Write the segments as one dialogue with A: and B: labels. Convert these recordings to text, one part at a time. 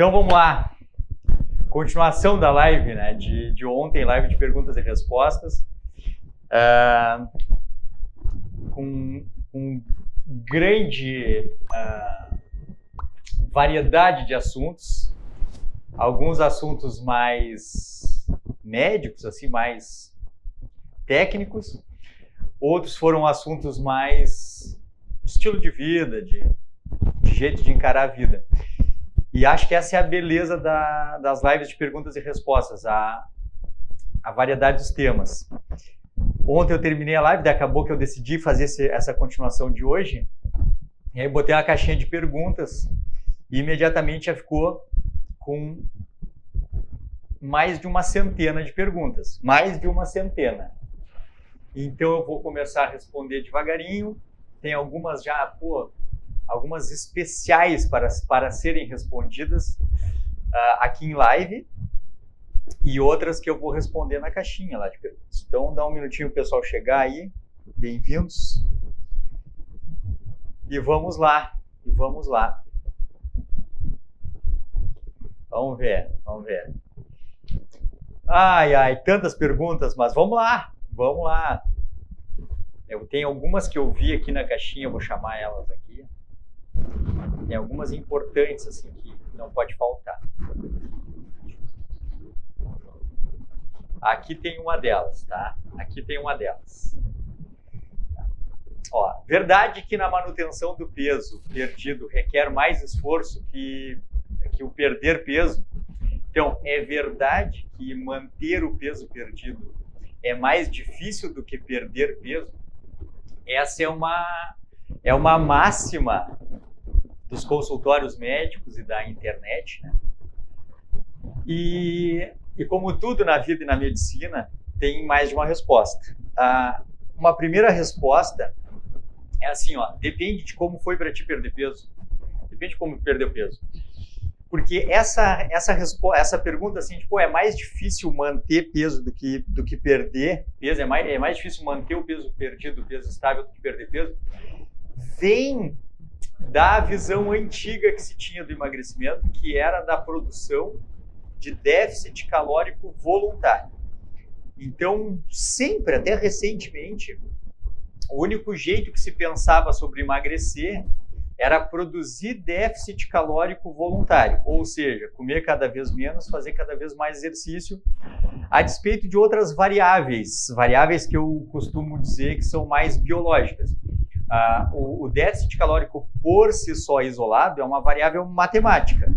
A: Então vamos lá, continuação da live, né, de ontem, live de perguntas e respostas, com grande variedade de assuntos, alguns assuntos mais médicos, assim, mais técnicos, outros foram assuntos mais estilo de vida, de jeito de encarar a vida. E acho que essa é a beleza das lives de perguntas e respostas, a variedade dos temas. Ontem eu terminei a live, daí acabou que eu decidi fazer essa continuação de hoje, e aí botei uma caixinha de perguntas e imediatamente já ficou com mais de uma centena de perguntas, mais de uma centena. Então eu vou começar a responder devagarinho, tem algumas já, algumas especiais para serem respondidas aqui em live e outras que eu vou responder na caixinha lá de perguntas. Então dá um minutinho o pessoal chegar aí, bem-vindos. E vamos lá, Vamos ver. Ai, tantas perguntas, mas vamos lá. Eu tenho algumas que eu vi aqui na caixinha, eu vou chamar elas aqui. Tem algumas importantes, assim, que não pode faltar. Aqui tem uma delas, tá? Ó, verdade que na manutenção do peso perdido requer mais esforço que o perder peso? Então, é verdade que manter o peso perdido é mais difícil do que perder peso? Essa é uma máxima dos consultórios médicos e da internet, né? E como tudo na vida e na medicina, tem mais de uma resposta. Uma primeira resposta é assim, ó, depende de como foi para ti perder peso. Depende de como perdeu peso. Porque essa pergunta assim, tipo, é mais difícil manter peso do que perder peso, é mais difícil manter o peso perdido, o peso estável, do que perder peso, vem da visão antiga que se tinha do emagrecimento, que era da produção de déficit calórico voluntário. Então, sempre, até recentemente, o único jeito que se pensava sobre emagrecer era produzir déficit calórico voluntário, ou seja, comer cada vez menos, fazer cada vez mais exercício, a despeito de outras variáveis que eu costumo dizer que são mais biológicas. O déficit calórico por si só isolado é uma variável matemática,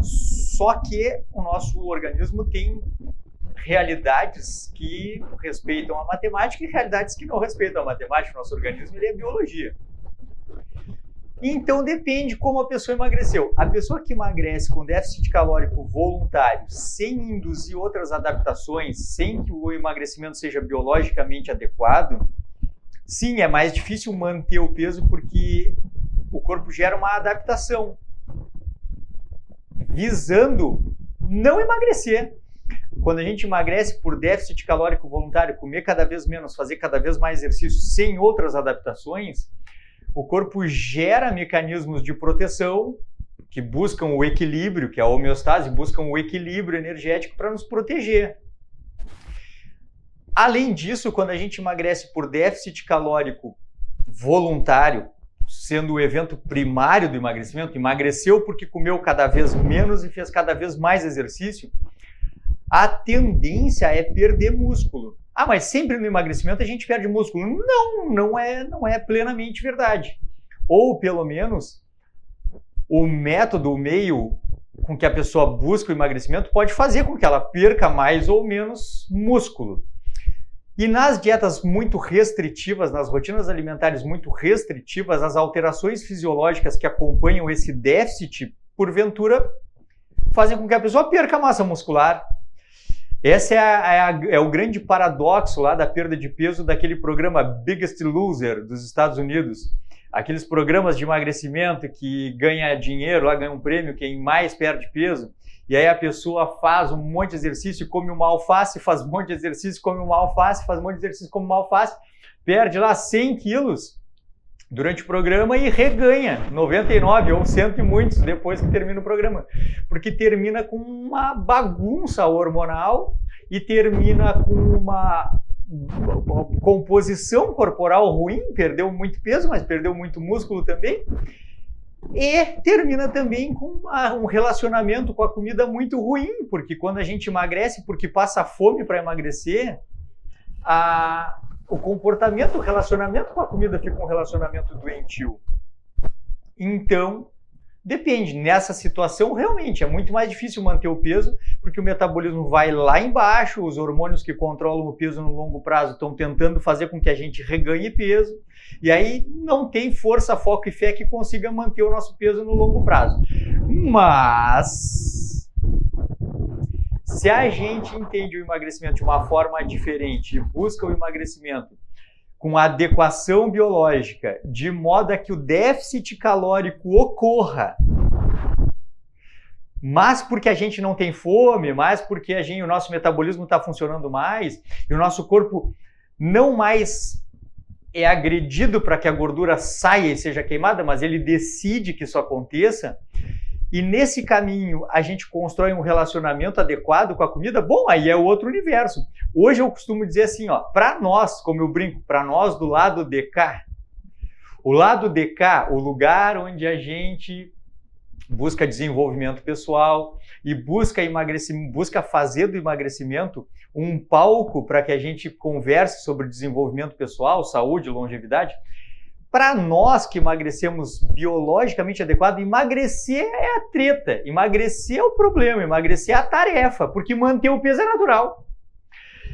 A: só que o nosso organismo tem realidades que respeitam a matemática e realidades que não respeitam a matemática. O nosso organismo ele é biologia. Então depende como a pessoa emagreceu. A pessoa que emagrece com déficit calórico voluntário, sem induzir outras adaptações, sem que o emagrecimento seja biologicamente adequado, sim, é mais difícil manter o peso porque o corpo gera uma adaptação visando não emagrecer. Quando a gente emagrece por déficit calórico voluntário, comer cada vez menos, fazer cada vez mais exercício sem outras adaptações, o corpo gera mecanismos de proteção que buscam o equilíbrio, que é a homeostase, buscam o equilíbrio energético para nos proteger. Além disso, quando a gente emagrece por déficit calórico voluntário, sendo o evento primário do emagrecimento, emagreceu porque comeu cada vez menos e fez cada vez mais exercício, a tendência é perder músculo. Mas sempre no emagrecimento a gente perde músculo. Não é plenamente verdade. Ou, pelo menos, o método, o meio com que a pessoa busca o emagrecimento pode fazer com que ela perca mais ou menos músculo. E nas dietas muito restritivas, nas rotinas alimentares muito restritivas, as alterações fisiológicas que acompanham esse déficit, porventura, fazem com que a pessoa perca massa muscular. Esse é o grande paradoxo lá da perda de peso daquele programa Biggest Loser dos Estados Unidos. Aqueles programas de emagrecimento que ganha dinheiro, lá ganha um prêmio, quem mais perde peso. E aí a pessoa faz um monte de exercício, come uma alface, faz um monte de exercício, come uma alface, faz um monte de exercício, come uma alface, perde lá 100 quilos. durante o programa e reganha 99 ou 100 e muitos depois que termina o programa. Porque termina com uma bagunça hormonal e termina com uma composição corporal ruim, perdeu muito peso, mas perdeu muito músculo também. E termina também com um relacionamento com a comida muito ruim, porque quando a gente emagrece, porque passa fome para emagrecer, o comportamento, o relacionamento com a comida fica um relacionamento doentio. Então, depende. Nessa situação, realmente, é muito mais difícil manter o peso, porque o metabolismo vai lá embaixo, os hormônios que controlam o peso no longo prazo estão tentando fazer com que a gente reganhe peso, e aí não tem força, foco e fé que consiga manter o nosso peso no longo prazo. Mas, se a gente entende o emagrecimento de uma forma diferente e busca o emagrecimento com adequação biológica, de modo a que o déficit calórico ocorra, mas porque a gente não tem fome, mas porque o nosso metabolismo está funcionando mais, e o nosso corpo não mais é agredido para que a gordura saia e seja queimada, mas ele decide que isso aconteça, e nesse caminho a gente constrói um relacionamento adequado com a comida, bom, aí é outro universo. Hoje eu costumo dizer assim, para nós, como eu brinco, para nós do lado de cá, o lado de cá, o lugar onde a gente busca desenvolvimento pessoal e busca emagrecimento, busca fazer do emagrecimento um palco para que a gente converse sobre desenvolvimento pessoal, saúde, longevidade. Para nós que emagrecemos biologicamente adequado, emagrecer é a treta, emagrecer é o problema, emagrecer é a tarefa, porque manter o peso é natural.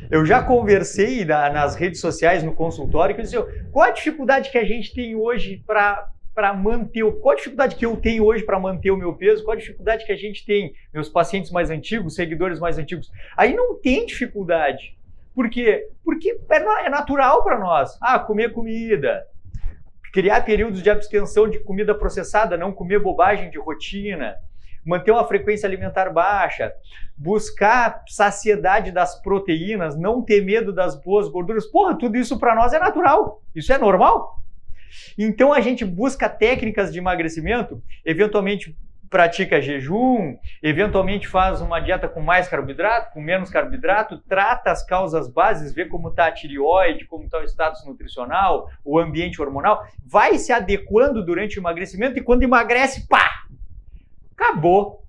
A: Eu já conversei nas redes sociais, no consultório, que eu disse, qual a dificuldade que a gente tem hoje para manter, qual a dificuldade que eu tenho hoje para manter o meu peso, qual a dificuldade que a gente tem, meus pacientes mais antigos, seguidores mais antigos. Aí não tem dificuldade. Por quê? Porque é natural para nós. Comer comida, criar períodos de abstenção de comida processada, não comer bobagem de rotina, manter uma frequência alimentar baixa, buscar saciedade das proteínas, não ter medo das boas gorduras. Tudo isso para nós é natural, isso é normal. Então a gente busca técnicas de emagrecimento, eventualmente pratica jejum, eventualmente faz uma dieta com mais carboidrato, com menos carboidrato, trata as causas bases, vê como está a tireoide, como está o status nutricional, o ambiente hormonal, vai se adequando durante o emagrecimento e quando emagrece, acabou.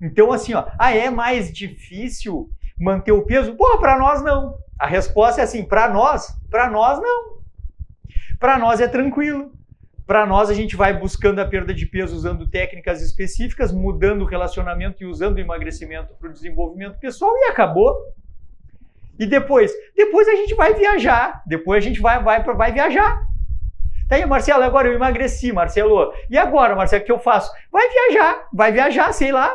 A: Então assim, é mais difícil manter o peso? Para nós não. A resposta é assim, para nós não. Para nós é tranquilo. Para nós, a gente vai buscando a perda de peso usando técnicas específicas, mudando o relacionamento e usando o emagrecimento para o desenvolvimento pessoal e acabou. E depois a gente vai viajar. Depois a gente vai viajar. Tá aí, Marcelo, agora eu emagreci, Marcelo. E agora, Marcelo, o que eu faço? Vai viajar, sei lá.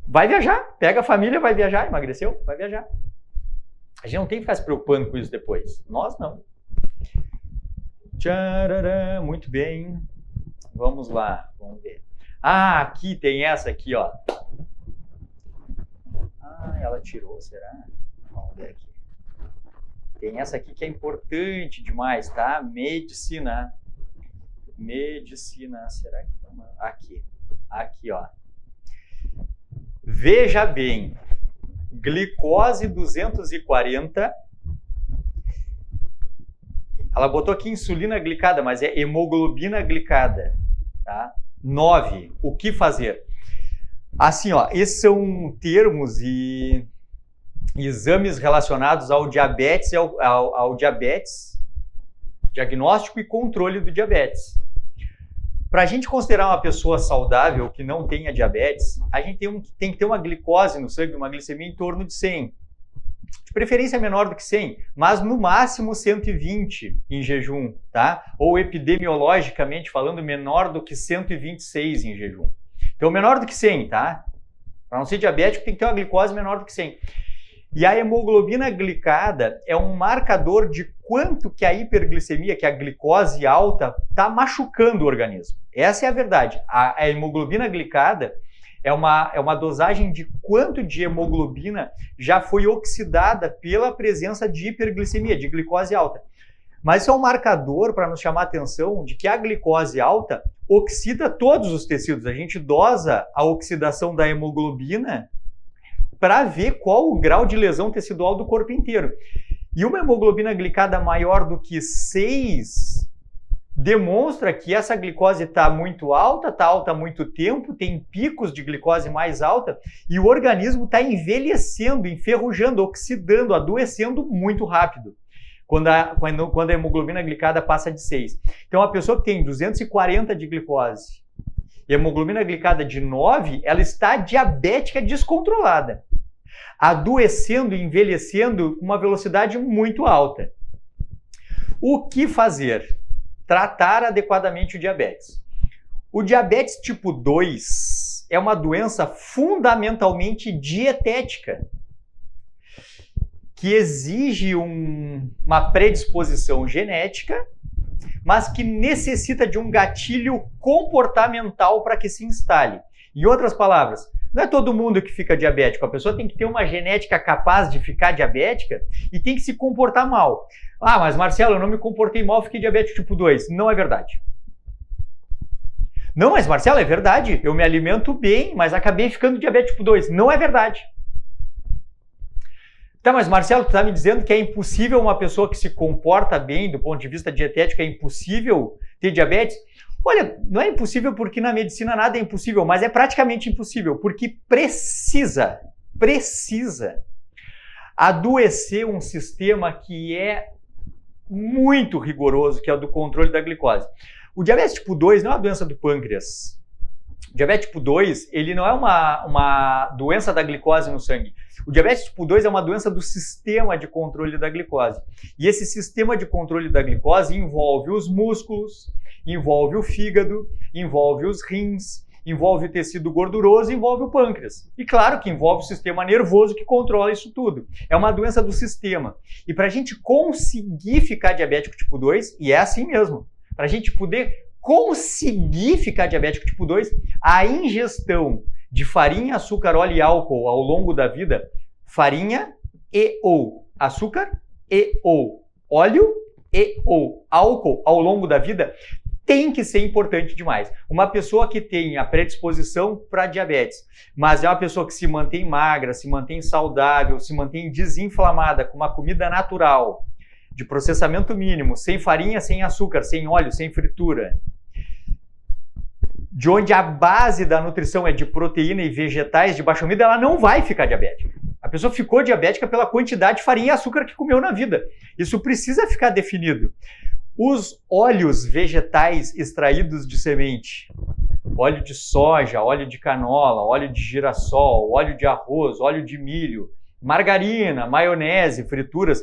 A: Vai viajar. Pega a família, vai viajar. Emagreceu? Vai viajar. A gente não tem que ficar se preocupando com isso depois. Nós não. Tcharará, muito bem. Vamos lá, vamos ver. Aqui tem essa aqui, ela tirou, será? Vamos ver aqui. Tem essa aqui que é importante demais, tá? Medicina, será que... Aqui, Veja bem, glicose 240... Ela botou aqui insulina glicada, mas é hemoglobina glicada, tá? 9. O que fazer? Assim, esses são termos e exames relacionados ao diabetes, ao diabetes, diagnóstico e controle do diabetes. Para a gente considerar uma pessoa saudável que não tenha diabetes, a gente tem que ter uma glicose no sangue, uma glicemia em torno de 100. De preferência menor do que 100, mas no máximo 120 em jejum, tá? Ou epidemiologicamente falando, menor do que 126 em jejum. Então, menor do que 100, tá? Para não ser diabético, tem que ter uma glicose menor do que 100. E a hemoglobina glicada é um marcador de quanto que a hiperglicemia, que a glicose alta, está machucando o organismo. Essa é a verdade. A hemoglobina glicada é uma dosagem de quanto de hemoglobina já foi oxidada pela presença de hiperglicemia, de glicose alta. Mas isso é um marcador para nos chamar a atenção de que a glicose alta oxida todos os tecidos. A gente dosa a oxidação da hemoglobina para ver qual o grau de lesão tecidual do corpo inteiro. E uma hemoglobina glicada maior do que 6 demonstra que essa glicose está muito alta, está alta há muito tempo, tem picos de glicose mais alta e o organismo está envelhecendo, enferrujando, oxidando, adoecendo muito rápido quando a hemoglobina glicada passa de 6. Então, a pessoa que tem 240 de glicose e hemoglobina glicada de 9, ela está diabética descontrolada, adoecendo e envelhecendo com uma velocidade muito alta. O que fazer? Tratar adequadamente o diabetes. O diabetes tipo 2 é uma doença fundamentalmente dietética, que exige uma predisposição genética, mas que necessita de um gatilho comportamental para que se instale. Em outras palavras, não é todo mundo que fica diabético, a pessoa tem que ter uma genética capaz de ficar diabética e tem que se comportar mal. Ah, mas Marcelo, eu não me comportei mal, fiquei diabético tipo 2. Não é verdade. Não, mas Marcelo, é verdade, eu me alimento bem, mas acabei ficando diabético tipo 2. Não é verdade. Tá, mas Marcelo, tu está me dizendo que é impossível uma pessoa que se comporta bem do ponto de vista dietético, é impossível ter diabetes? Olha, não é impossível porque na medicina nada é impossível, mas é praticamente impossível, porque precisa adoecer um sistema que é muito rigoroso, que é o do controle da glicose. O diabetes tipo 2 não é uma doença do pâncreas. O diabetes tipo 2, ele não é uma doença da glicose no sangue. O diabetes tipo 2 é uma doença do sistema de controle da glicose. E esse sistema de controle da glicose envolve os músculos, envolve o fígado, envolve os rins, envolve o tecido gorduroso, envolve o pâncreas. E claro que envolve o sistema nervoso que controla isso tudo. É uma doença do sistema. E para a gente conseguir ficar diabético tipo 2, e é assim mesmo, para a gente poder conseguir ficar diabético tipo 2, a ingestão de farinha, açúcar, óleo e álcool ao longo da vida, farinha e ou açúcar e ou óleo e ou álcool ao longo da vida, tem que ser importante demais. Uma pessoa que tem a predisposição para diabetes, mas é uma pessoa que se mantém magra, se mantém saudável, se mantém desinflamada, com uma comida natural, de processamento mínimo, sem farinha, sem açúcar, sem óleo, sem fritura, de onde a base da nutrição é de proteína e vegetais de baixa umidade, ela não vai ficar diabética. A pessoa ficou diabética pela quantidade de farinha e açúcar que comeu na vida. Isso precisa ficar definido. Os óleos vegetais extraídos de semente, óleo de soja, óleo de canola, óleo de girassol, óleo de arroz, óleo de milho, margarina, maionese, frituras,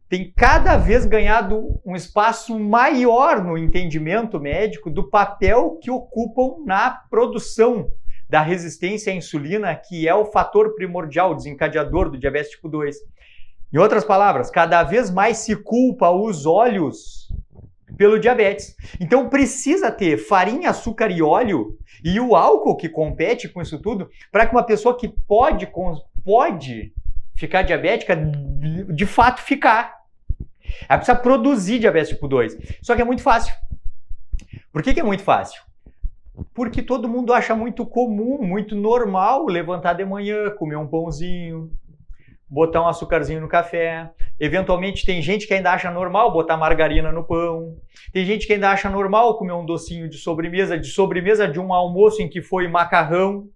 A: tem cada vez ganhado um espaço maior no entendimento médico do papel que ocupam na produção da resistência à insulina, que é o fator primordial desencadeador do diabetes tipo 2. Em outras palavras, cada vez mais se culpa os óleos pelo diabetes. Então precisa ter farinha, açúcar e óleo e o álcool que compete com isso tudo para que uma pessoa que pode ficar diabética, de fato ficar. Ela precisa produzir diabetes tipo 2. Só que é muito fácil. Por que é muito fácil? Porque todo mundo acha muito comum, muito normal levantar de manhã, comer um pãozinho, botar um açúcarzinho no café. Eventualmente tem gente que ainda acha normal botar margarina no pão. Tem gente que ainda acha normal comer um docinho de sobremesa de um almoço em que foi macarrão,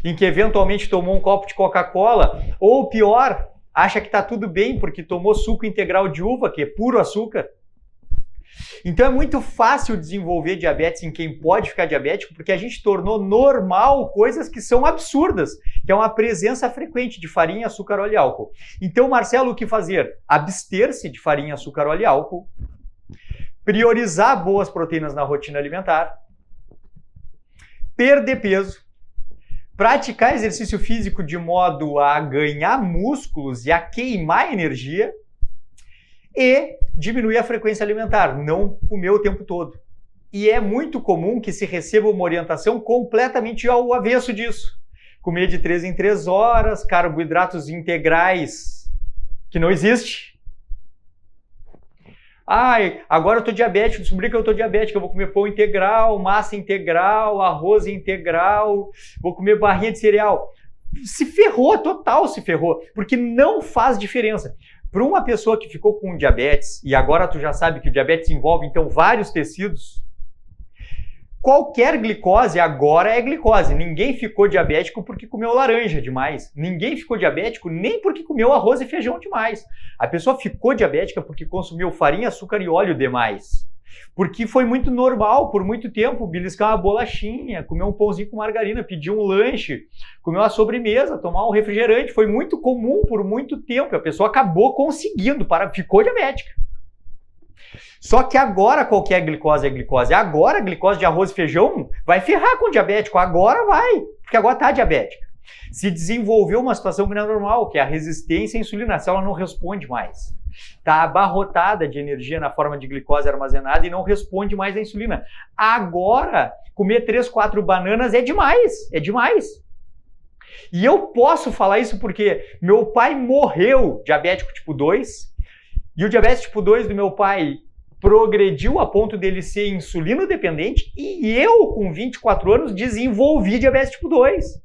A: em que eventualmente tomou um copo de Coca-Cola, ou pior, acha que está tudo bem porque tomou suco integral de uva, que é puro açúcar. Então é muito fácil desenvolver diabetes em quem pode ficar diabético, porque a gente tornou normal coisas que são absurdas, que é uma presença frequente de farinha, açúcar, óleo e álcool. Então, Marcelo, o que fazer? Abster-se de farinha, açúcar, óleo e álcool, priorizar boas proteínas na rotina alimentar, perder peso, praticar exercício físico de modo a ganhar músculos e a queimar energia e diminuir a frequência alimentar, não comer o tempo todo. E é muito comum que se receba uma orientação completamente ao avesso disso. Comer de 3 em 3 horas, carboidratos integrais, que não existe. Ai, agora eu tô diabético, descobri que eu tô diabético, eu vou comer pão integral, massa integral, arroz integral, vou comer barrinha de cereal. Se ferrou, total se ferrou, porque não faz diferença. Para uma pessoa que ficou com diabetes, e agora tu já sabe que o diabetes envolve então vários tecidos, qualquer glicose agora é glicose. Ninguém ficou diabético porque comeu laranja demais. Ninguém ficou diabético nem porque comeu arroz e feijão demais. A pessoa ficou diabética porque consumiu farinha, açúcar e óleo demais. Porque foi muito normal, por muito tempo, beliscar uma bolachinha, comer um pãozinho com margarina, pedir um lanche, comer uma sobremesa, tomar um refrigerante. Foi muito comum por muito tempo. A pessoa acabou conseguindo, ficou diabética. Só que agora qualquer glicose é glicose. Agora a glicose de arroz e feijão vai ferrar com o diabético. Agora vai, porque agora está diabética. Se desenvolveu uma situação que não é normal, que é a resistência à insulina. A célula não responde mais. Está abarrotada de energia na forma de glicose armazenada e não responde mais à insulina. Agora, comer 3, 4 bananas é demais. É demais. E eu posso falar isso porque meu pai morreu diabético tipo 2 e o diabetes tipo 2 do meu pai progrediu a ponto dele ser insulino dependente e eu, com 24 anos, desenvolvi diabetes tipo 2.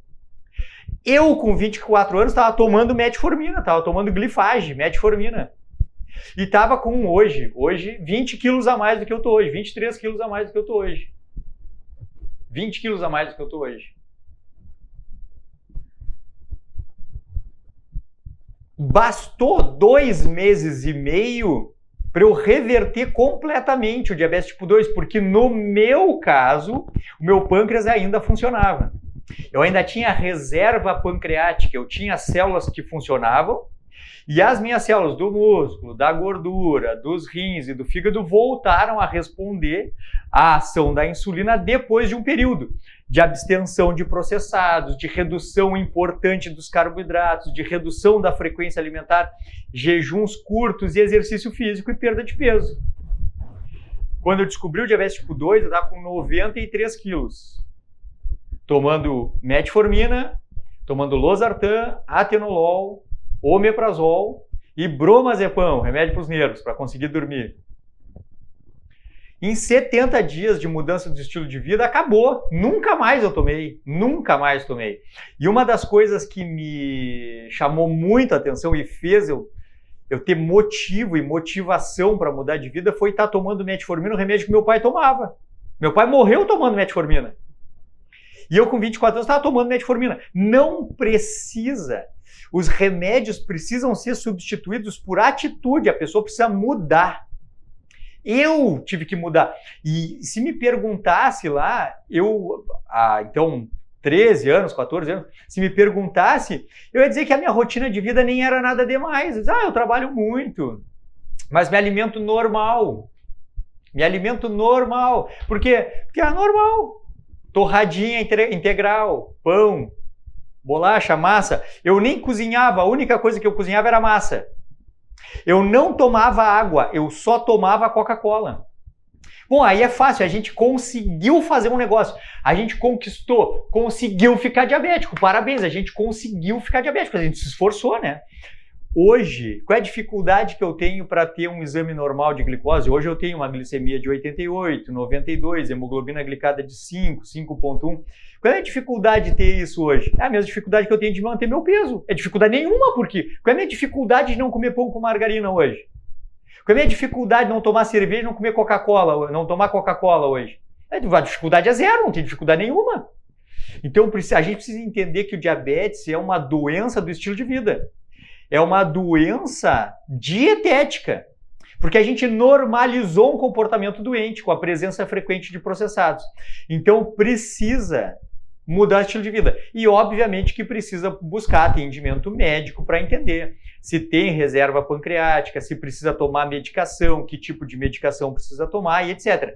A: Eu, com 24 anos, estava tomando metformina, estava tomando glifage, metformina. E estava com hoje 20 quilos a mais do que eu estou hoje, 23 quilos a mais do que eu estou hoje. 20 quilos a mais do que eu estou hoje. Bastou 2 meses e meio para eu reverter completamente o diabetes tipo 2, porque no meu caso, o meu pâncreas ainda funcionava. Eu ainda tinha reserva pancreática, eu tinha células que funcionavam, e as minhas células do músculo, da gordura, dos rins e do fígado voltaram a responder à ação da insulina depois de um período de abstenção de processados, de redução importante dos carboidratos, de redução da frequência alimentar, jejuns curtos e exercício físico e perda de peso. Quando eu descobri o diabetes tipo 2, eu estava com 93 quilos. Tomando metformina, tomando losartan, atenolol, omeprazol e bromazepam, remédio para os nervos, para conseguir dormir. Em 70 dias de mudança do estilo de vida, acabou. Nunca mais eu tomei. Nunca mais tomei. E uma das coisas que me chamou muito a atenção e fez eu ter motivo e motivação para mudar de vida foi estar tomando metformina, o remédio que meu pai tomava. Meu pai morreu tomando metformina. E eu, com 24 anos, estava tomando metformina. Não precisa. Os remédios precisam ser substituídos por atitude. A pessoa precisa mudar. Eu tive que mudar. E se me perguntasse lá, então, 13 anos, 14 anos, se me perguntasse, eu ia dizer que a minha rotina de vida nem era nada demais. Eu trabalho muito, mas me alimento normal. Me alimento normal. Por quê? Porque é normal. Torradinha integral, pão, bolacha, massa. Eu nem cozinhava, a única coisa que eu cozinhava era massa. Eu não tomava água, eu só tomava Coca-Cola. Bom, aí é fácil, a gente conseguiu fazer um negócio. A gente conquistou, conseguiu ficar diabético. Parabéns, a gente conseguiu ficar diabético, a gente se esforçou, né? Hoje, qual é a dificuldade que eu tenho para ter um exame normal de glicose? Hoje eu tenho uma glicemia de 88, 92, hemoglobina glicada de 5, 5,1. Qual é a dificuldade de ter isso hoje? É a mesma dificuldade que eu tenho de manter meu peso. É dificuldade nenhuma, porque qual é a minha dificuldade de não comer pão com margarina hoje? Qual é a minha dificuldade de não tomar cerveja e não comer Coca-Cola, não tomar Coca-Cola hoje? A dificuldade é zero, não tem dificuldade nenhuma. Então a gente precisa entender que o diabetes é uma doença do estilo de vida. É uma doença dietética, porque a gente normalizou um comportamento doente com a presença frequente de processados. Então precisa mudar o estilo de vida. E obviamente que precisa buscar atendimento médico para entender se tem reserva pancreática, se precisa tomar medicação, que tipo de medicação precisa tomar e etc.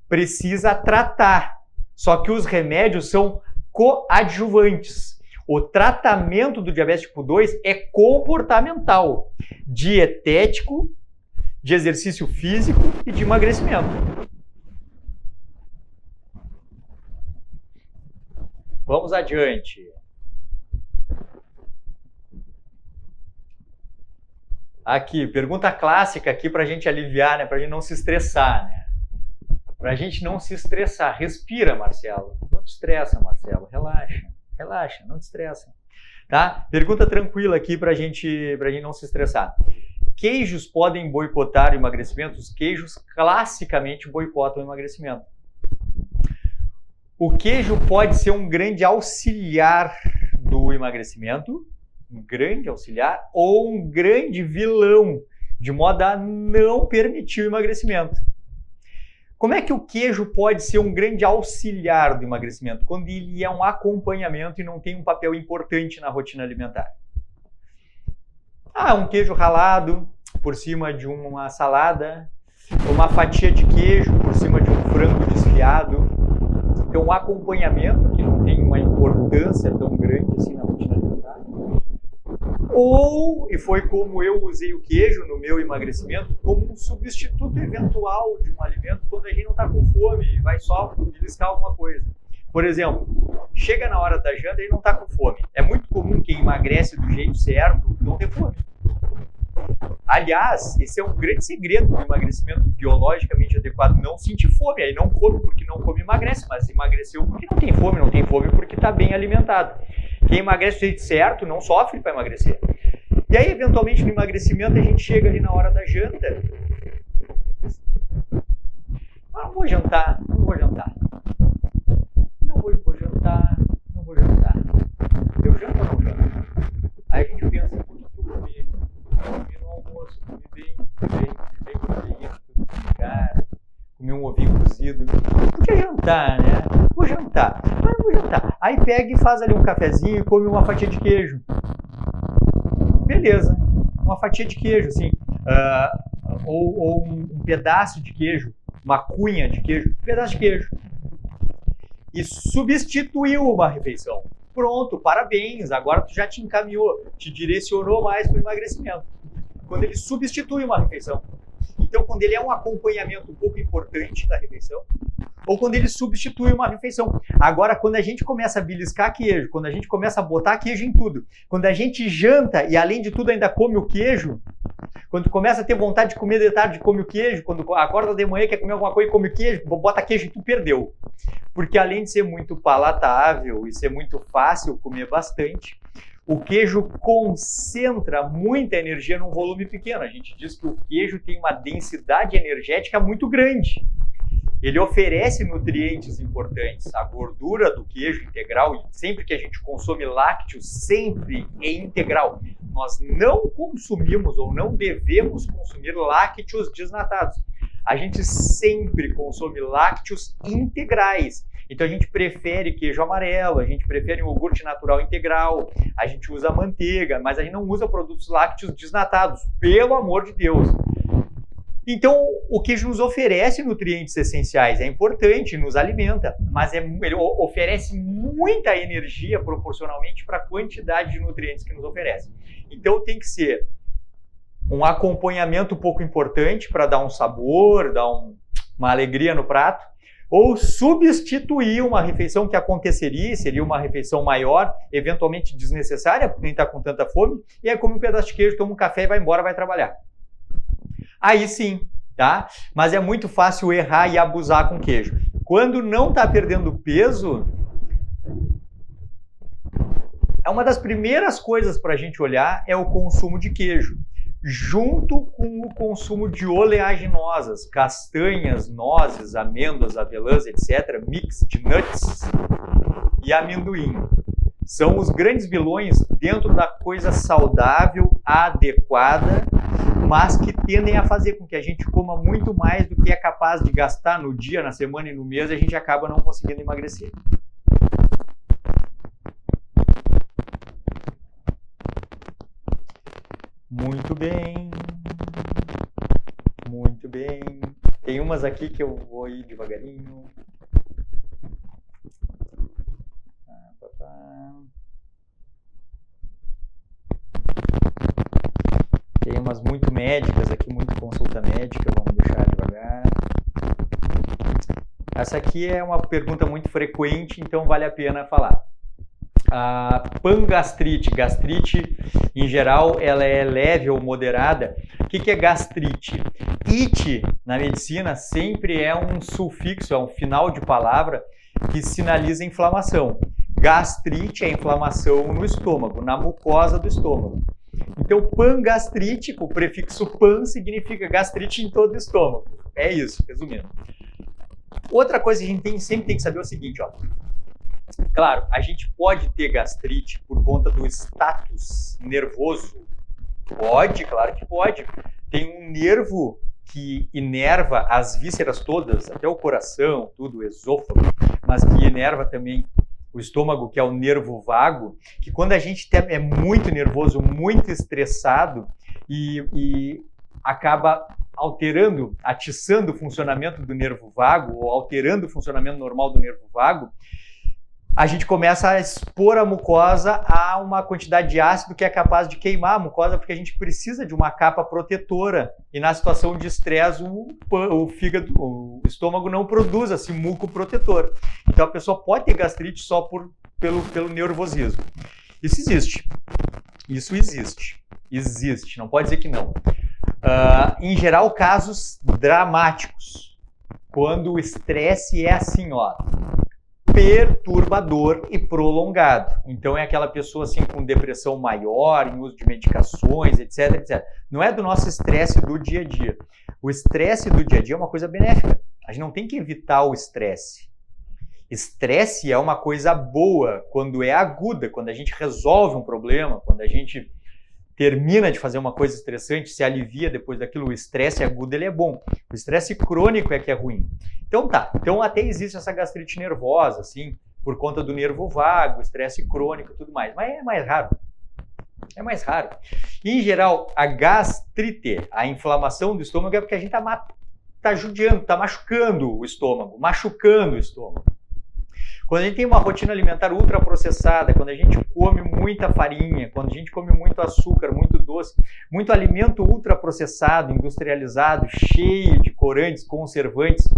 A: Precisa tratar. Só que os remédios são coadjuvantes. O tratamento do diabetes tipo 2 é comportamental, dietético, de exercício físico e de emagrecimento. Vamos adiante. Aqui, pergunta clássica aqui para a gente aliviar, né? Para a gente não se estressar, né? Para a gente não se estressar. Respira, Marcelo. Não te estressa, Marcelo. Relaxa. Relaxa, não te estressa. Tá? Pergunta tranquila aqui para a gente não se estressar. Queijos podem boicotar o emagrecimento? Os queijos classicamente boicotam o emagrecimento. O queijo pode ser um grande auxiliar do emagrecimento, um grande auxiliar, ou um grande vilão, de modo a não permitir o emagrecimento. Como é que o queijo pode ser um grande auxiliar do emagrecimento? Quando ele é um acompanhamento e não tem um papel importante na rotina alimentar. Um queijo ralado por cima de uma salada, uma fatia de queijo por cima de um frango desfiado. Então, um acompanhamento que não tem uma importância tão grande assim na rotina alimentar. Ou, e foi como eu usei o queijo no meu emagrecimento, como um substituto eventual de um alimento quando a gente não está com fome e vai só beliscar alguma coisa. Por exemplo, chega na hora da janta e não está com fome. É muito comum quem emagrece do jeito certo não ter fome. Aliás, esse é um grande segredo do emagrecimento biologicamente adequado, não sentir fome. Aí não come porque não come, emagrece, mas emagreceu porque não tem fome porque está bem alimentado. Quem emagrece do jeito certo não sofre para emagrecer. E aí, eventualmente, no emagrecimento, a gente chega ali na hora da janta. Não vou jantar. Eu janto ou não janto? Aí a gente pensa, por que eu comi? Comi no almoço, comi bem proteína, cara, comi um ovinho cozido. Podia jantar, né? Vou jantar. Aí pega e faz ali um cafezinho e come uma fatia de queijo. Beleza, uma fatia de queijo, assim. Ou um pedaço de queijo, uma cunha de queijo, um pedaço de queijo. E substituiu uma refeição. Pronto, parabéns, agora tu já te encaminhou, te direcionou mais para o emagrecimento. Quando ele substitui uma refeição. Então, quando ele é um acompanhamento um pouco importante da refeição, ou quando ele substitui uma refeição. Agora, quando a gente começa a beliscar queijo, quando a gente começa a botar queijo em tudo, quando a gente janta e, além de tudo, ainda come o queijo, quando começa a ter vontade de comer de tarde, come o queijo, quando acorda de manhã, quer comer alguma coisa e come o queijo, bota queijo e tu perdeu. Porque além de ser muito palatável e ser muito fácil comer bastante, o queijo concentra muita energia num volume pequeno. A gente diz que o queijo tem uma densidade energética muito grande. Ele oferece nutrientes importantes. A gordura do queijo integral, sempre que a gente consome lácteos, sempre é integral. Nós não consumimos ou não devemos consumir lácteos desnatados. A gente sempre consome lácteos integrais. Então a gente prefere queijo amarelo, a gente prefere um iogurte natural integral, a gente usa manteiga, mas a gente não usa produtos lácteos desnatados, pelo amor de Deus. Então, o queijo nos oferece nutrientes essenciais, é importante, nos alimenta, mas ele oferece muita energia proporcionalmente para a quantidade de nutrientes que nos oferece. Então, tem que ser um acompanhamento pouco importante para dar um sabor, dar uma alegria no prato, ou substituir uma refeição que aconteceria, seria uma refeição maior, eventualmente desnecessária, porque nem está com tanta fome, e aí come um pedaço de queijo, toma um café e vai embora, vai trabalhar. Aí sim, tá? Mas é muito fácil errar e abusar com queijo. Quando não está perdendo peso, uma das primeiras coisas para a gente olhar é o consumo de queijo, junto com o consumo de oleaginosas, castanhas, nozes, amêndoas, avelãs, etc., mix de nuts e amendoim. São os grandes vilões dentro da coisa saudável, adequada, mas que tendem a fazer com que a gente coma muito mais do que é capaz de gastar no dia, na semana e no mês, e a gente acaba não conseguindo emagrecer. Muito bem. Muito bem. Tem umas aqui que eu vou ir devagarinho. Tem umas muito médicas aqui, muito consulta médica, vamos deixar devagar. Essa aqui é uma pergunta muito frequente, então vale a pena falar. A pangastrite, gastrite em geral, ela é leve ou moderada. O que é gastrite? Ite, na medicina, sempre é um sufixo, é um final de palavra que sinaliza inflamação. Gastrite é inflamação no estômago, na mucosa do estômago. Então, pangastrite, o prefixo pan significa gastrite em todo o estômago. É isso, resumindo. Outra coisa que a gente sempre tem que saber é o seguinte, ó. Claro, a gente pode ter gastrite por conta do status nervoso. Pode, claro que pode. Tem um nervo que inerva as vísceras todas, até o coração, tudo, o esôfago, mas que inerva também o estômago, que é o nervo vago, que quando a gente é muito nervoso, muito estressado e acaba alterando, atiçando o funcionamento do nervo vago ou alterando o funcionamento normal do nervo vago, a gente começa a expor a mucosa a uma quantidade de ácido que é capaz de queimar a mucosa, porque a gente precisa de uma capa protetora. E na situação de estresse, o fígado, o estômago não produz esse muco protetor. Então a pessoa pode ter gastrite só pelo nervosismo. Isso existe. Isso existe. Existe, não pode dizer que não. Em geral, casos dramáticos. Quando o estresse é assim, ó, perturbador e prolongado. Então é aquela pessoa assim com depressão maior, em uso de medicações, etc, etc. Não é do nosso estresse do dia a dia. O estresse do dia a dia é uma coisa benéfica. A gente não tem que evitar o estresse. Estresse é uma coisa boa quando é aguda, quando a gente resolve um problema, quando a gente termina de fazer uma coisa estressante, se alivia depois daquilo. O estresse agudo ele é bom. O estresse crônico é que é ruim. Então tá, então até existe essa gastrite nervosa, assim, por conta do nervo vago, estresse crônico e tudo mais, mas é mais raro. É mais raro. E, em geral, a gastrite, a inflamação do estômago, é porque a gente tá judiando, tá machucando o estômago. Quando a gente tem uma rotina alimentar ultraprocessada, quando a gente come muita farinha, quando a gente come muito açúcar, muito doce, muito alimento ultraprocessado, industrializado, cheio de corantes, conservantes,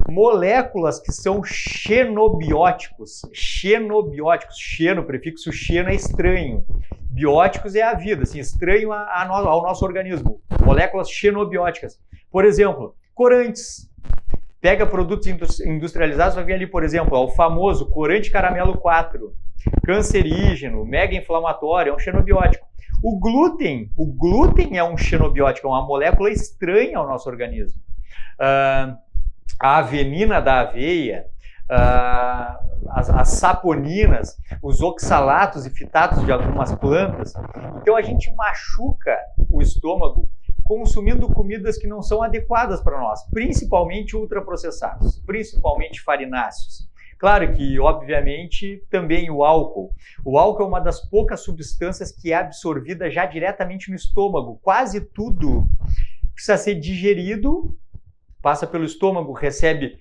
A: moléculas que são xenobióticos, xeno, prefixo xeno é estranho, bióticos é a vida, assim, estranho ao nosso organismo, moléculas xenobióticas. Por exemplo, corantes. Pega produtos industrializados, vai ver ali, por exemplo, o famoso corante caramelo 4, cancerígeno, mega inflamatório, é um xenobiótico. O glúten é um xenobiótico, é uma molécula estranha ao nosso organismo. A avenina da aveia, as saponinas, os oxalatos e fitatos de algumas plantas. Então a gente machuca o estômago consumindo comidas que não são adequadas para nós, principalmente ultraprocessados, principalmente farináceos. Claro que, obviamente, também o álcool. O álcool é uma das poucas substâncias que é absorvida já diretamente no estômago. Quase tudo precisa ser digerido, passa pelo estômago, recebe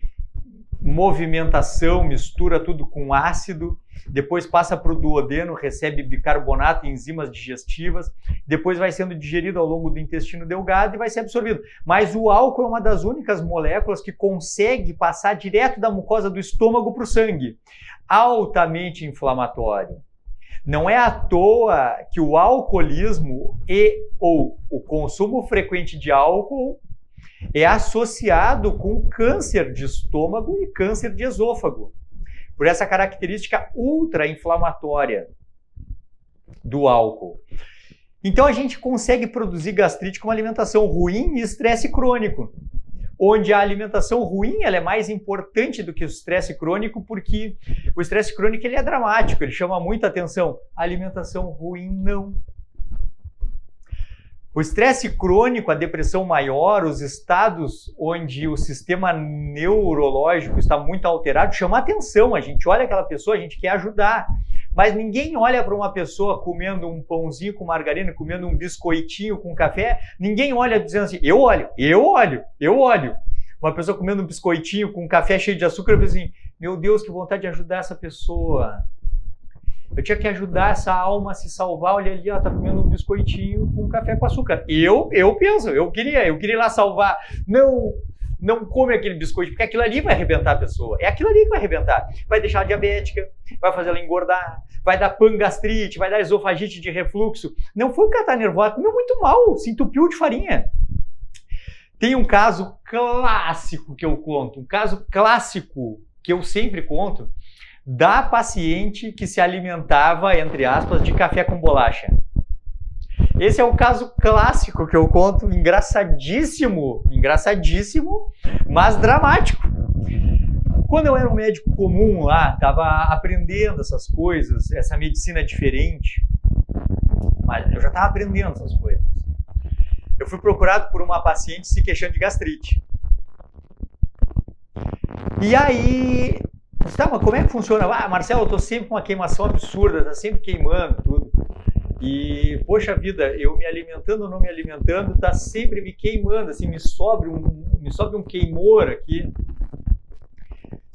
A: movimentação, mistura tudo com ácido, depois passa para o duodeno, recebe bicarbonato e enzimas digestivas, depois vai sendo digerido ao longo do intestino delgado e vai ser absorvido. Mas o álcool é uma das únicas moléculas que consegue passar direto da mucosa do estômago para o sangue. Altamente inflamatório. Não é à toa que o alcoolismo ou o consumo frequente de álcool é associado com câncer de estômago e câncer de esôfago, por essa característica ultra-inflamatória do álcool. Então a gente consegue produzir gastrite com uma alimentação ruim e estresse crônico, onde a alimentação ruim ela é mais importante do que o estresse crônico, porque o estresse crônico ele é dramático, ele chama muita atenção. A alimentação ruim não. O estresse crônico, a depressão maior, os estados onde o sistema neurológico está muito alterado, chama atenção. A gente olha aquela pessoa, a gente quer ajudar. Mas ninguém olha para uma pessoa comendo um pãozinho com margarina, comendo um biscoitinho com café. Ninguém olha dizendo assim, eu olho. Uma pessoa comendo um biscoitinho com um café cheio de açúcar, eu penso assim, meu Deus, que vontade de ajudar essa pessoa. Eu tinha que ajudar essa alma a se salvar. Olha ali, ela tá comendo um biscoitinho com café com açúcar. Eu penso, eu queria ir lá salvar. Não, não come aquele biscoito, porque aquilo ali vai arrebentar a pessoa. É aquilo ali que vai arrebentar. Vai deixar ela diabética, vai fazer ela engordar, vai dar pangastrite, vai dar esofagite de refluxo. Não foi porque ela tá nervosa, comeu muito mal, se entupiu de farinha. Tem um caso clássico que eu conto, um caso clássico que eu sempre conto, da paciente que se alimentava, entre aspas, de café com bolacha. Esse é um caso clássico que eu conto, engraçadíssimo, mas dramático. Quando eu era um médico comum lá, estava aprendendo essas coisas, essa medicina diferente, mas eu já estava aprendendo essas coisas. Eu fui procurado por uma paciente se queixando de gastrite. E aí, tá, mas como é que funciona? Ah, Marcelo, eu tô sempre com uma queimação absurda, tá sempre queimando tudo. E, poxa vida, eu me alimentando ou não me alimentando, tá sempre me queimando, assim, me sobe um queimor aqui.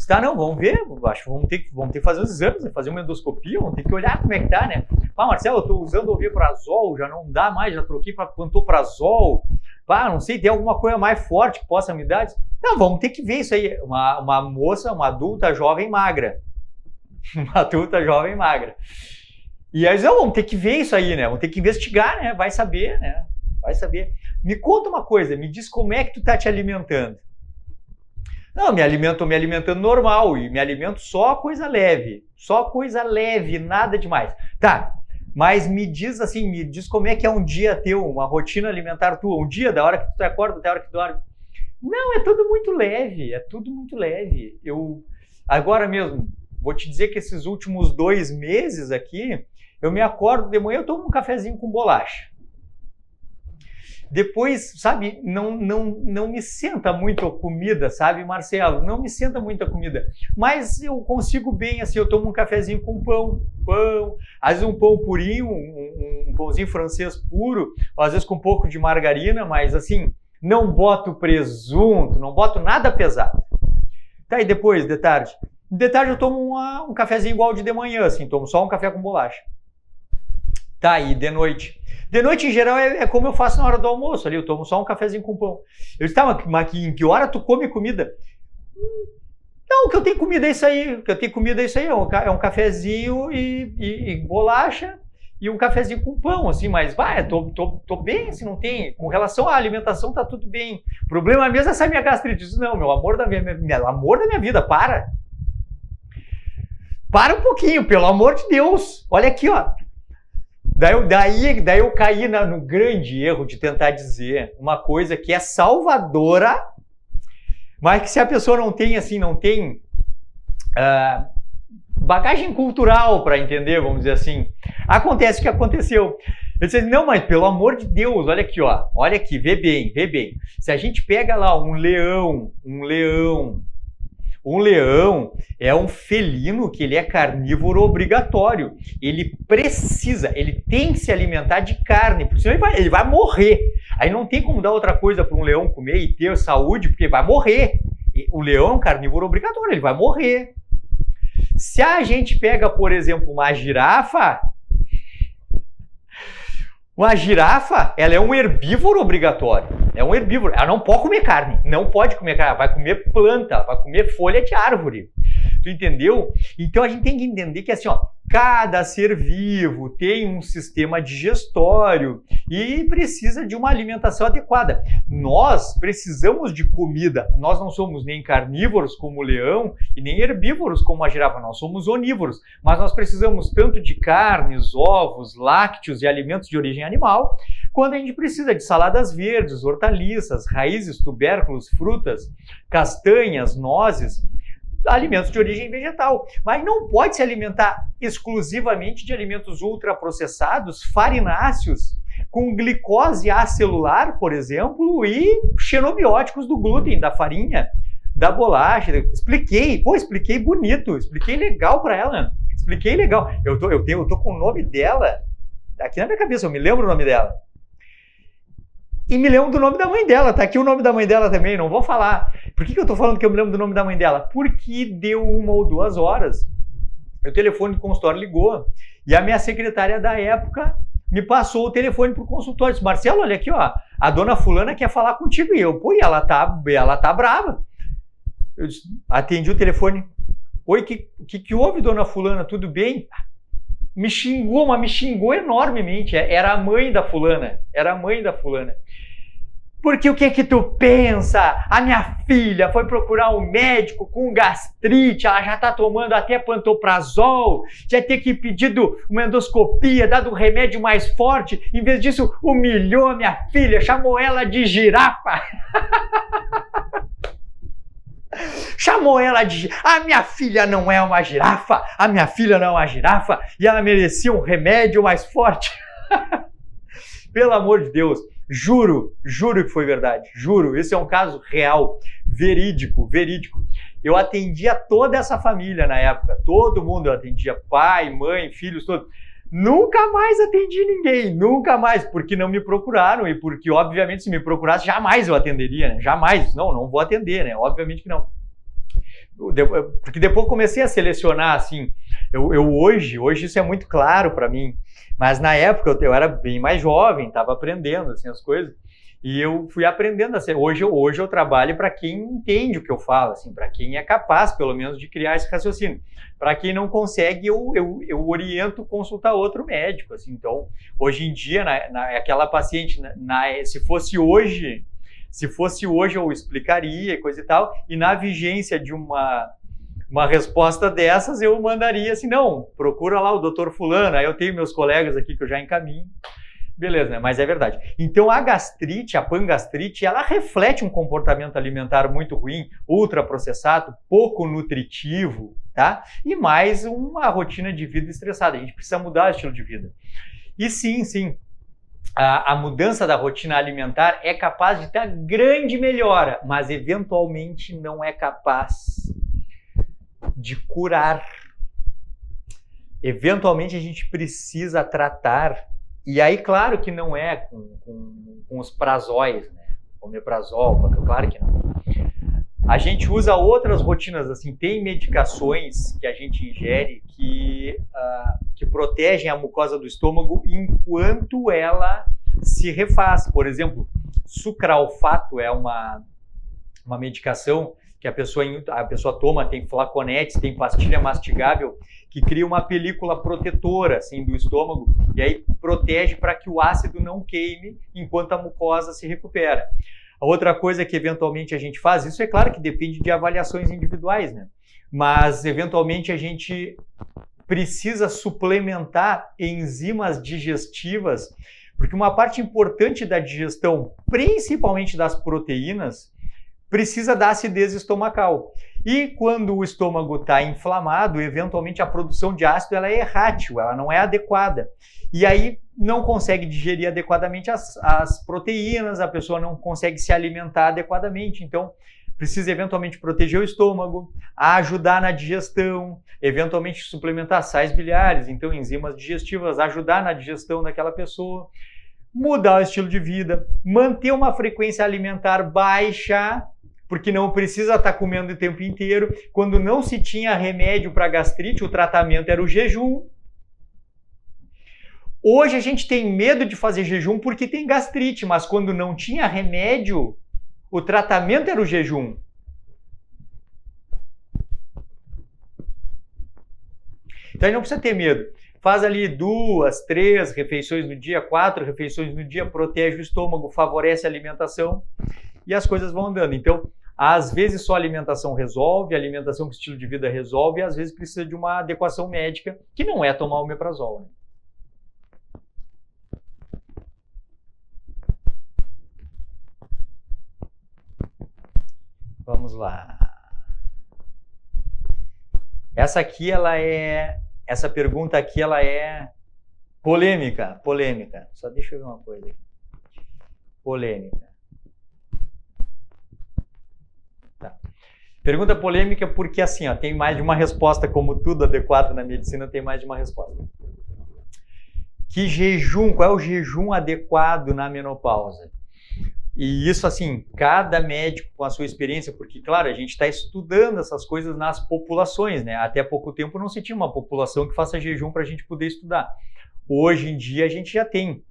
A: Tá, não, vamos ver, acho que vamos ter que fazer os exames, fazer uma endoscopia, vamos ter que olhar como é que tá, né? Ah, Marcelo, eu tô usando omeprazol, já não dá mais, já troquei para pantoprazol. Ah, não sei, tem alguma coisa mais forte que possa me dar? Não, vamos ter que ver isso aí. Uma moça, uma adulta jovem magra. Uma adulta jovem magra. E aí, não, vamos ter que ver isso aí, né? Vamos ter que investigar, né? Vai saber, né? Vai saber. Me conta uma coisa, me diz como é que tu tá te alimentando. Não, me alimentando normal e me alimento só coisa leve, nada demais. Tá, mas me diz como é que é um dia teu, uma rotina alimentar tua, um dia da hora que tu acorda até a hora que tu dorme. Não, é tudo muito leve. Eu, agora mesmo, vou te dizer que esses últimos 2 meses aqui, eu me acordo de manhã, eu tomo um cafezinho com bolacha. Depois, sabe, não me senta muito a comida, sabe, Marcelo? Não me senta muito a comida. Mas eu consigo bem, assim, eu tomo um cafezinho com pão, às vezes um pão purinho, um pãozinho francês puro, às vezes com um pouco de margarina, mas assim, não boto presunto, não boto nada pesado. Tá, e depois, de tarde? De tarde eu tomo um cafezinho igual de manhã, assim, tomo só um café com bolacha. Tá, e de noite? De noite, em geral, é como eu faço na hora do almoço ali, eu tomo só um cafezinho com pão. Eu disse, tá, mas em que hora tu come comida? Não, o que eu tenho comida é isso aí, é um cafezinho e bolacha e um cafezinho com pão, assim, mas, tô bem, assim, não tem, com relação à alimentação tá tudo bem. O problema mesmo é essa minha gastrite. Não, meu amor da minha vida, para. Para um pouquinho, pelo amor de Deus. Olha aqui, ó. Daí eu caí no grande erro de tentar dizer uma coisa que é salvadora, mas que se a pessoa não tem bagagem cultural para entender, vamos dizer assim, acontece o que aconteceu. Eu disse, não, mas pelo amor de Deus, olha aqui, ó, olha aqui, vê bem. Se a gente pega lá um leão é um felino que ele é carnívoro obrigatório. Ele tem que se alimentar de carne, porque senão ele vai morrer. Aí não tem como dar outra coisa para um leão comer e ter saúde, porque vai morrer. O leão é um carnívoro obrigatório, ele vai morrer. Se a gente pega, por exemplo, uma girafa, ela é um herbívoro obrigatório. É um herbívoro. Ela não pode comer carne. Vai comer planta, vai comer folha de árvore. Tu entendeu? Então a gente tem que entender que assim, ó, cada ser vivo tem um sistema digestório e precisa de uma alimentação adequada. Nós precisamos de comida. Nós não somos nem carnívoros como o leão e nem herbívoros como a girafa. Nós somos onívoros. Mas nós precisamos tanto de carnes, ovos, lácteos e alimentos de origem animal, quando a gente precisa de saladas verdes, hortaliças, raízes, tubérculos, frutas, castanhas, nozes, alimentos de origem vegetal. Mas não pode se alimentar exclusivamente de alimentos ultraprocessados, farináceos, com glicose acelular, por exemplo, e xenobióticos do glúten, da farinha, da bolacha. Expliquei bonito, expliquei legal para ela. Expliquei legal. Eu tô com o nome dela aqui na minha cabeça, eu me lembro o nome dela. E me lembro do nome da mãe dela, tá aqui o nome da mãe dela também, não vou falar. Por que eu tô falando que eu me lembro do nome da mãe dela? Porque deu 1 ou 2 horas, o telefone do consultório ligou, e a minha secretária da época me passou o telefone pro consultório. Disse, Marcelo, olha aqui, ó, a dona fulana quer falar contigo. E eu, pô, ela tá brava. Eu disse, atendi o telefone. Oi, que houve, dona fulana? Tudo bem? Me xingou, mas me xingou enormemente. Era a mãe da fulana. Porque o que é que tu pensa? A minha filha foi procurar um médico com gastrite, ela já tá tomando até pantoprazol, já ter que pedido uma endoscopia, dado um remédio mais forte, em vez disso humilhou a minha filha, chamou ela de girafa. Chamou ela de... A minha filha não é uma girafa, e ela merecia um remédio mais forte. Pelo amor de Deus, juro que foi verdade, juro, esse é um caso real, verídico. Eu atendia toda essa família na época, todo mundo eu atendia, pai, mãe, filhos, todos. Nunca mais atendi ninguém, nunca mais, porque não me procuraram e porque, obviamente, se me procurasse, jamais eu atenderia, né? Jamais, não vou atender, né? Obviamente que não. Porque depois comecei a selecionar, assim, hoje isso é muito claro para mim, mas na época eu era bem mais jovem, estava aprendendo, assim, as coisas, e eu fui aprendendo, assim, hoje eu trabalho para quem entende o que eu falo, assim, para quem é capaz, pelo menos, de criar esse raciocínio. Para quem não consegue, eu oriento consultar outro médico, assim. Então, hoje em dia, aquela paciente, se fosse hoje eu explicaria, coisa e tal, e na vigência de uma resposta dessas, eu mandaria assim, não, procura lá o doutor fulano, aí eu tenho meus colegas aqui que eu já encaminho. Beleza, né? Mas é verdade. Então a gastrite, a pangastrite, ela reflete um comportamento alimentar muito ruim, ultraprocessado, pouco nutritivo, tá? E mais uma rotina de vida estressada. A gente precisa mudar o estilo de vida. E sim, a mudança da rotina alimentar é capaz de ter grande melhora, mas eventualmente não é capaz de curar. Eventualmente a gente precisa tratar. E aí, claro que não é com os prazóis, né? Omeprazol, claro que não. A gente usa outras rotinas, assim, tem medicações que a gente ingere que protegem a mucosa do estômago enquanto ela se refaz. Por exemplo, sucralfato é uma medicação que a pessoa toma, tem flaconetes, tem pastilha mastigável, que cria uma película protetora assim, do estômago, e aí protege para que o ácido não queime enquanto a mucosa se recupera. A outra coisa que eventualmente a gente faz, isso é claro que depende de avaliações individuais, né? Mas eventualmente a gente precisa suplementar enzimas digestivas, porque uma parte importante da digestão, principalmente das proteínas, precisa da acidez estomacal. E quando o estômago está inflamado, eventualmente a produção de ácido ela é errátil, ela não é adequada. E aí não consegue digerir adequadamente as proteínas, a pessoa não consegue se alimentar adequadamente. Então, precisa eventualmente proteger o estômago, ajudar na digestão, eventualmente suplementar sais biliares, então enzimas digestivas, ajudar na digestão daquela pessoa, mudar o estilo de vida, manter uma frequência alimentar baixa, porque não precisa estar comendo o tempo inteiro. Quando não se tinha remédio para gastrite, o tratamento era o jejum. Hoje a gente tem medo de fazer jejum porque tem gastrite, mas quando não tinha remédio, o tratamento era o jejum. Então a gente não precisa ter medo. Faz ali 2, 3 refeições no dia, 4 refeições no dia, protege o estômago, favorece a alimentação e as coisas vão andando. Então, às vezes só a alimentação resolve, a alimentação com estilo de vida resolve, e às vezes precisa de uma adequação médica, que não é tomar o omeprazol, né? Vamos lá. Essa pergunta aqui, ela é polêmica. Só deixa eu ver uma coisa aqui. Polêmica. Tá. Pergunta polêmica porque, assim, ó, tem mais de uma resposta, como tudo adequado na medicina, tem mais de uma resposta. Qual é o jejum adequado na menopausa? E isso, assim, cada médico com a sua experiência, porque, claro, a gente está estudando essas coisas nas populações, né? Até pouco tempo não se tinha uma população que faça jejum para a gente poder estudar. Hoje em dia a gente já tem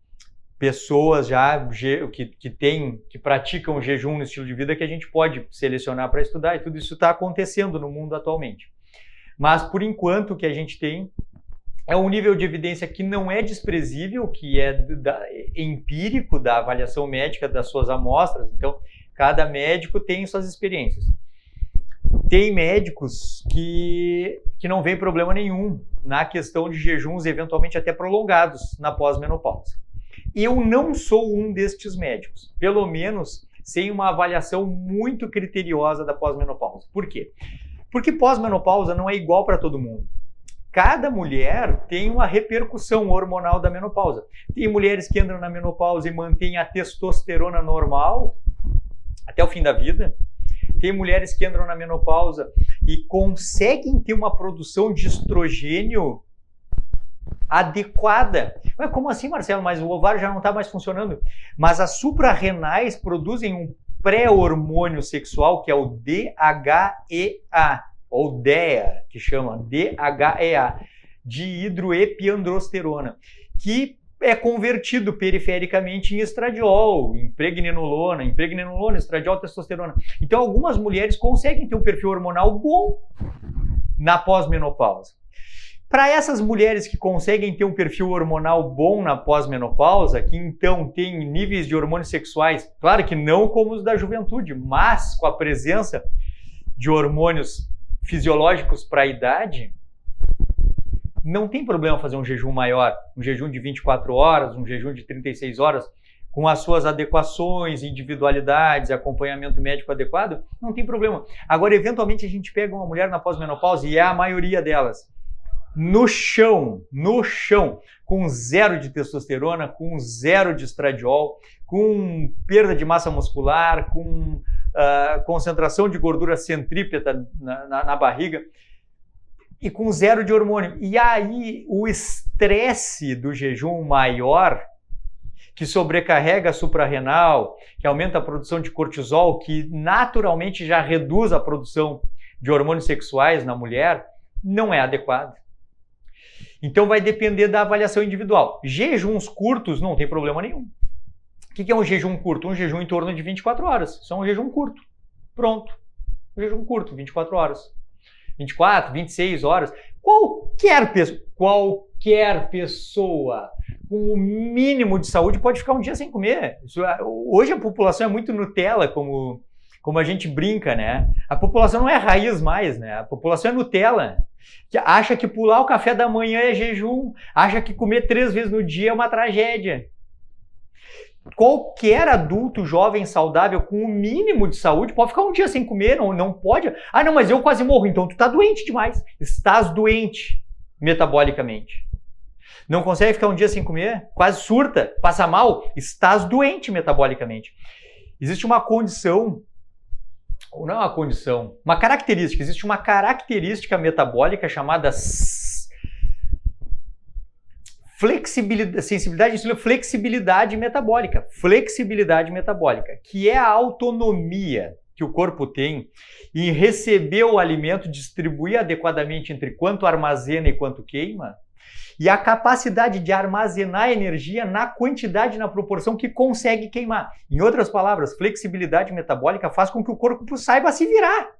A: pessoas já que praticam o jejum no estilo de vida que a gente pode selecionar para estudar, e tudo isso está acontecendo no mundo atualmente. Mas, por enquanto, o que a gente tem é um nível de evidência que não é desprezível, que é empírico da avaliação médica das suas amostras. Então, cada médico tem suas experiências. Tem médicos que não vê problema nenhum na questão de jejuns eventualmente até prolongados na pós-menopausa. Eu não sou um destes médicos, pelo menos sem uma avaliação muito criteriosa da pós-menopausa. Por quê? Porque pós-menopausa não é igual para todo mundo. Cada mulher tem uma repercussão hormonal da menopausa. Tem mulheres que entram na menopausa e mantêm a testosterona normal até o fim da vida. Tem mulheres que entram na menopausa e conseguem ter uma produção de estrogênio adequada. Mas como assim, Marcelo? Mas o ovário já não está mais funcionando. Mas as suprarrenais produzem um pré-hormônio sexual que é o DHEA, ou DEA, que chama DHEA, dihidroepiandrosterona, que é convertido perifericamente em estradiol, em pregnenolona, estradiol, testosterona. Então, algumas mulheres conseguem ter um perfil hormonal bom na pós-menopausa. Para essas mulheres que conseguem ter um perfil hormonal bom na pós-menopausa, que então têm níveis de hormônios sexuais, claro que não como os da juventude, mas com a presença de hormônios fisiológicos para a idade, não tem problema fazer um jejum maior, um jejum de 24 horas, um jejum de 36 horas, com as suas adequações, individualidades, acompanhamento médico adequado, não tem problema. Agora, eventualmente, a gente pega uma mulher na pós-menopausa, e é a maioria delas, no chão, com 0 de testosterona, com 0 de estradiol, com perda de massa muscular, com concentração de gordura centrípeta na barriga e com 0 de hormônio. E aí o estresse do jejum maior, que sobrecarrega a suprarrenal, que aumenta a produção de cortisol, que naturalmente já reduz a produção de hormônios sexuais na mulher, não é adequado. Então vai depender da avaliação individual. Jejuns curtos não tem problema nenhum. O que é um jejum curto? Um jejum em torno de 24 horas. Isso é um jejum curto. Pronto. Um jejum curto, 24 horas. 24, 26 horas. Qualquer pessoa com o mínimo de saúde pode ficar um dia sem comer. Hoje a população é muito Nutella, como a gente brinca, né? A população não é raiz mais, né? A população é Nutella. Que acha que pular o café da manhã é jejum, acha que comer 3 vezes no dia é uma tragédia. Qualquer adulto, jovem, saudável, com o mínimo de saúde, pode ficar um dia sem comer, não pode. Ah, não, mas eu quase morro. Então tu tá doente demais. Estás doente metabolicamente. Não consegue ficar um dia sem comer? Quase surta, passa mal? Estás doente metabolicamente. Existe uma condição, ou não é uma condição, uma característica. Existe uma característica metabólica chamada flexibilidade metabólica. Flexibilidade metabólica, que é a autonomia que o corpo tem em receber o alimento, distribuir adequadamente entre quanto armazena e quanto queima, e a capacidade de armazenar energia na quantidade e na proporção que consegue queimar. Em outras palavras, flexibilidade metabólica faz com que o corpo saiba se virar.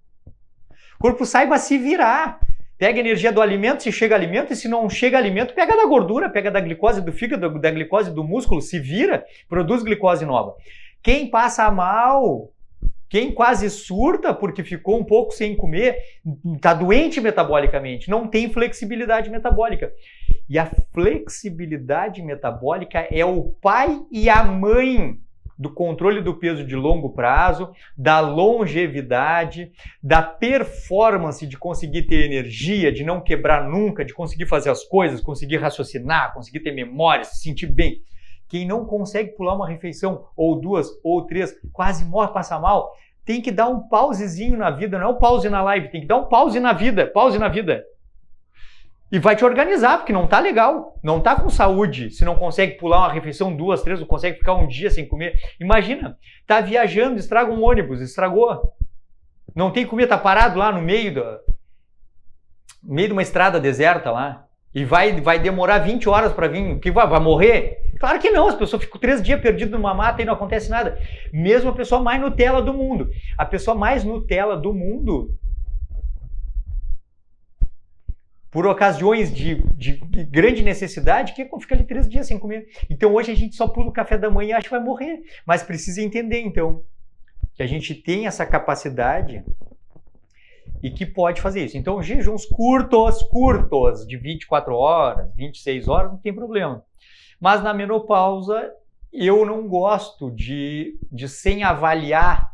A: O corpo saiba se virar. Pega a energia do alimento, se chega alimento, e se não chega alimento, pega da gordura, pega da glicose do fígado, da glicose do músculo, se vira, produz glicose nova. Quem passa mal, quem quase surta porque ficou um pouco sem comer, está doente metabolicamente, não tem flexibilidade metabólica. E a flexibilidade metabólica é o pai e a mãe do controle do peso de longo prazo, da longevidade, da performance de conseguir ter energia, de não quebrar nunca, de conseguir fazer as coisas, conseguir raciocinar, conseguir ter memória, se sentir bem. Quem não consegue pular uma refeição, ou 2, ou 3, quase morre, passa mal, tem que dar um pausezinho na vida, não é um pause na live, tem que dar um pause na vida. E vai te organizar, porque não tá legal, não tá com saúde, se não consegue pular uma refeição, 2, 3, não consegue ficar um dia sem comer. Imagina, tá viajando, estraga um ônibus, estragou. Não tem comida, tá parado lá no meio de uma estrada deserta lá. E vai demorar 20 horas para vir, que vai morrer? Claro que não, as pessoas ficam 3 dias perdidas numa mata e não acontece nada. Mesmo a pessoa mais Nutella do mundo. A pessoa mais Nutella do mundo, por ocasiões de grande necessidade, que fica ali 3 dias sem comer. Então hoje a gente só pula o café da manhã e acha que vai morrer. Mas precisa entender, então, que a gente tem essa capacidade e que pode fazer isso. Então, jejuns curtos, de 24 horas, 26 horas, não tem problema. Mas na menopausa, eu não gosto de sem avaliar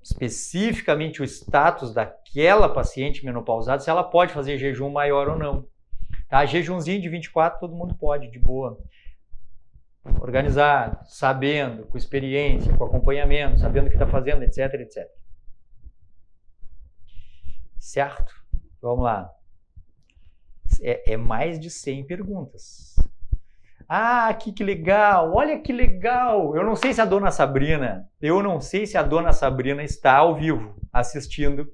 A: especificamente o status daquela paciente menopausada, se ela pode fazer jejum maior ou não. Tá? Jejumzinho de 24, todo mundo pode, de boa. Organizado, sabendo, com experiência, com acompanhamento, sabendo o que está fazendo, etc, etc. Certo? Vamos lá. É mais de 100 perguntas. Ah, que legal! Olha que legal! Eu não sei se a dona Sabrina está ao vivo assistindo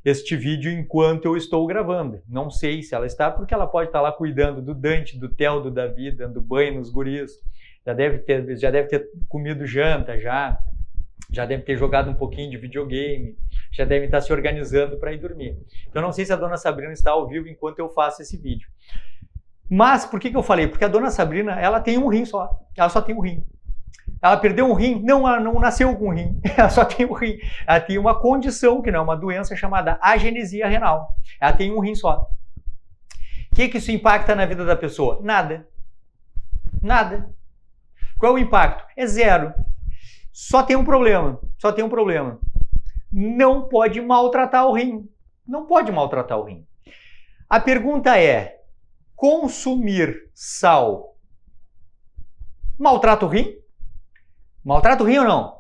A: este vídeo enquanto eu estou gravando. Não sei se ela está, porque ela pode estar lá cuidando do Dante, do Theo, do Davi, dando banho nos guris. Já deve ter comido janta, já deve ter jogado um pouquinho de videogame, já deve estar se organizando para ir dormir. Então não sei se a dona Sabrina está ao vivo enquanto eu faço esse vídeo. Mas por que eu falei? Porque a dona Sabrina, ela tem um rim só. Ela só tem um rim. Ela perdeu um rim? Não, ela não nasceu com um rim. Ela só tem um rim. Ela tem uma condição, que não é uma doença, chamada agenesia renal. Ela tem um rim só. O que isso impacta na vida da pessoa? Nada. Nada. Qual é o impacto? É zero. Só tem um problema. Não pode maltratar o rim. Não pode maltratar o rim. A pergunta é: consumir sal maltrata o rim? Maltrata o rim ou não?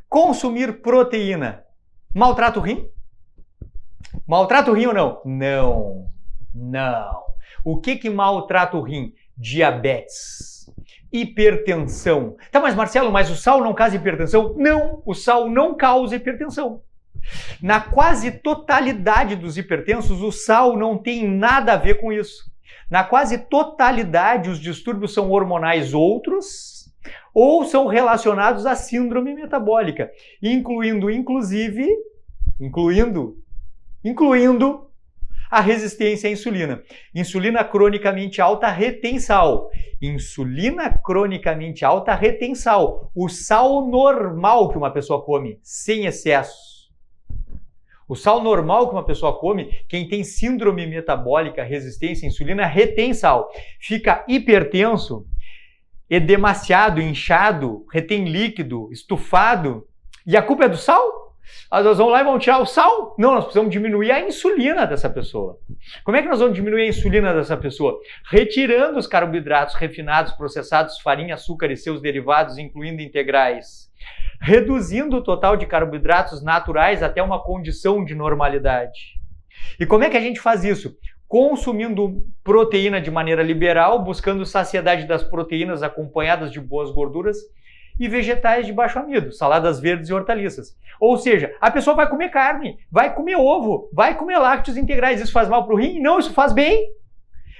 A: Consumir proteína maltrata o rim? Maltrata o rim ou não? Não. O que maltrata o rim? Diabetes. Hipertensão. Tá, mas Marcelo, o sal não causa hipertensão? Não, o sal não causa hipertensão. Na quase totalidade dos hipertensos, o sal não tem nada a ver com isso. Na quase totalidade, os distúrbios são hormonais outros ou são relacionados à síndrome metabólica, incluindo a resistência à insulina. Insulina cronicamente alta retém sal. O sal normal que uma pessoa come, sem excessos. O sal normal que uma pessoa come, quem tem síndrome metabólica, resistência à insulina, retém sal. Fica hipertenso, edemaciado, inchado, retém líquido, estufado. E a culpa é do sal? Nós vamos lá e vamos tirar o sal? Não, nós precisamos diminuir a insulina dessa pessoa. Como é que nós vamos diminuir a insulina dessa pessoa? Retirando os carboidratos refinados, processados, farinha, açúcar e seus derivados, incluindo integrais. Reduzindo o total de carboidratos naturais até uma condição de normalidade. E como é que a gente faz isso? Consumindo proteína de maneira liberal, buscando saciedade das proteínas acompanhadas de boas gorduras e vegetais de baixo amido, saladas verdes e hortaliças. Ou seja, a pessoa vai comer carne, vai comer ovo, vai comer lácteos integrais. Isso faz mal para o rim? Não, isso faz bem.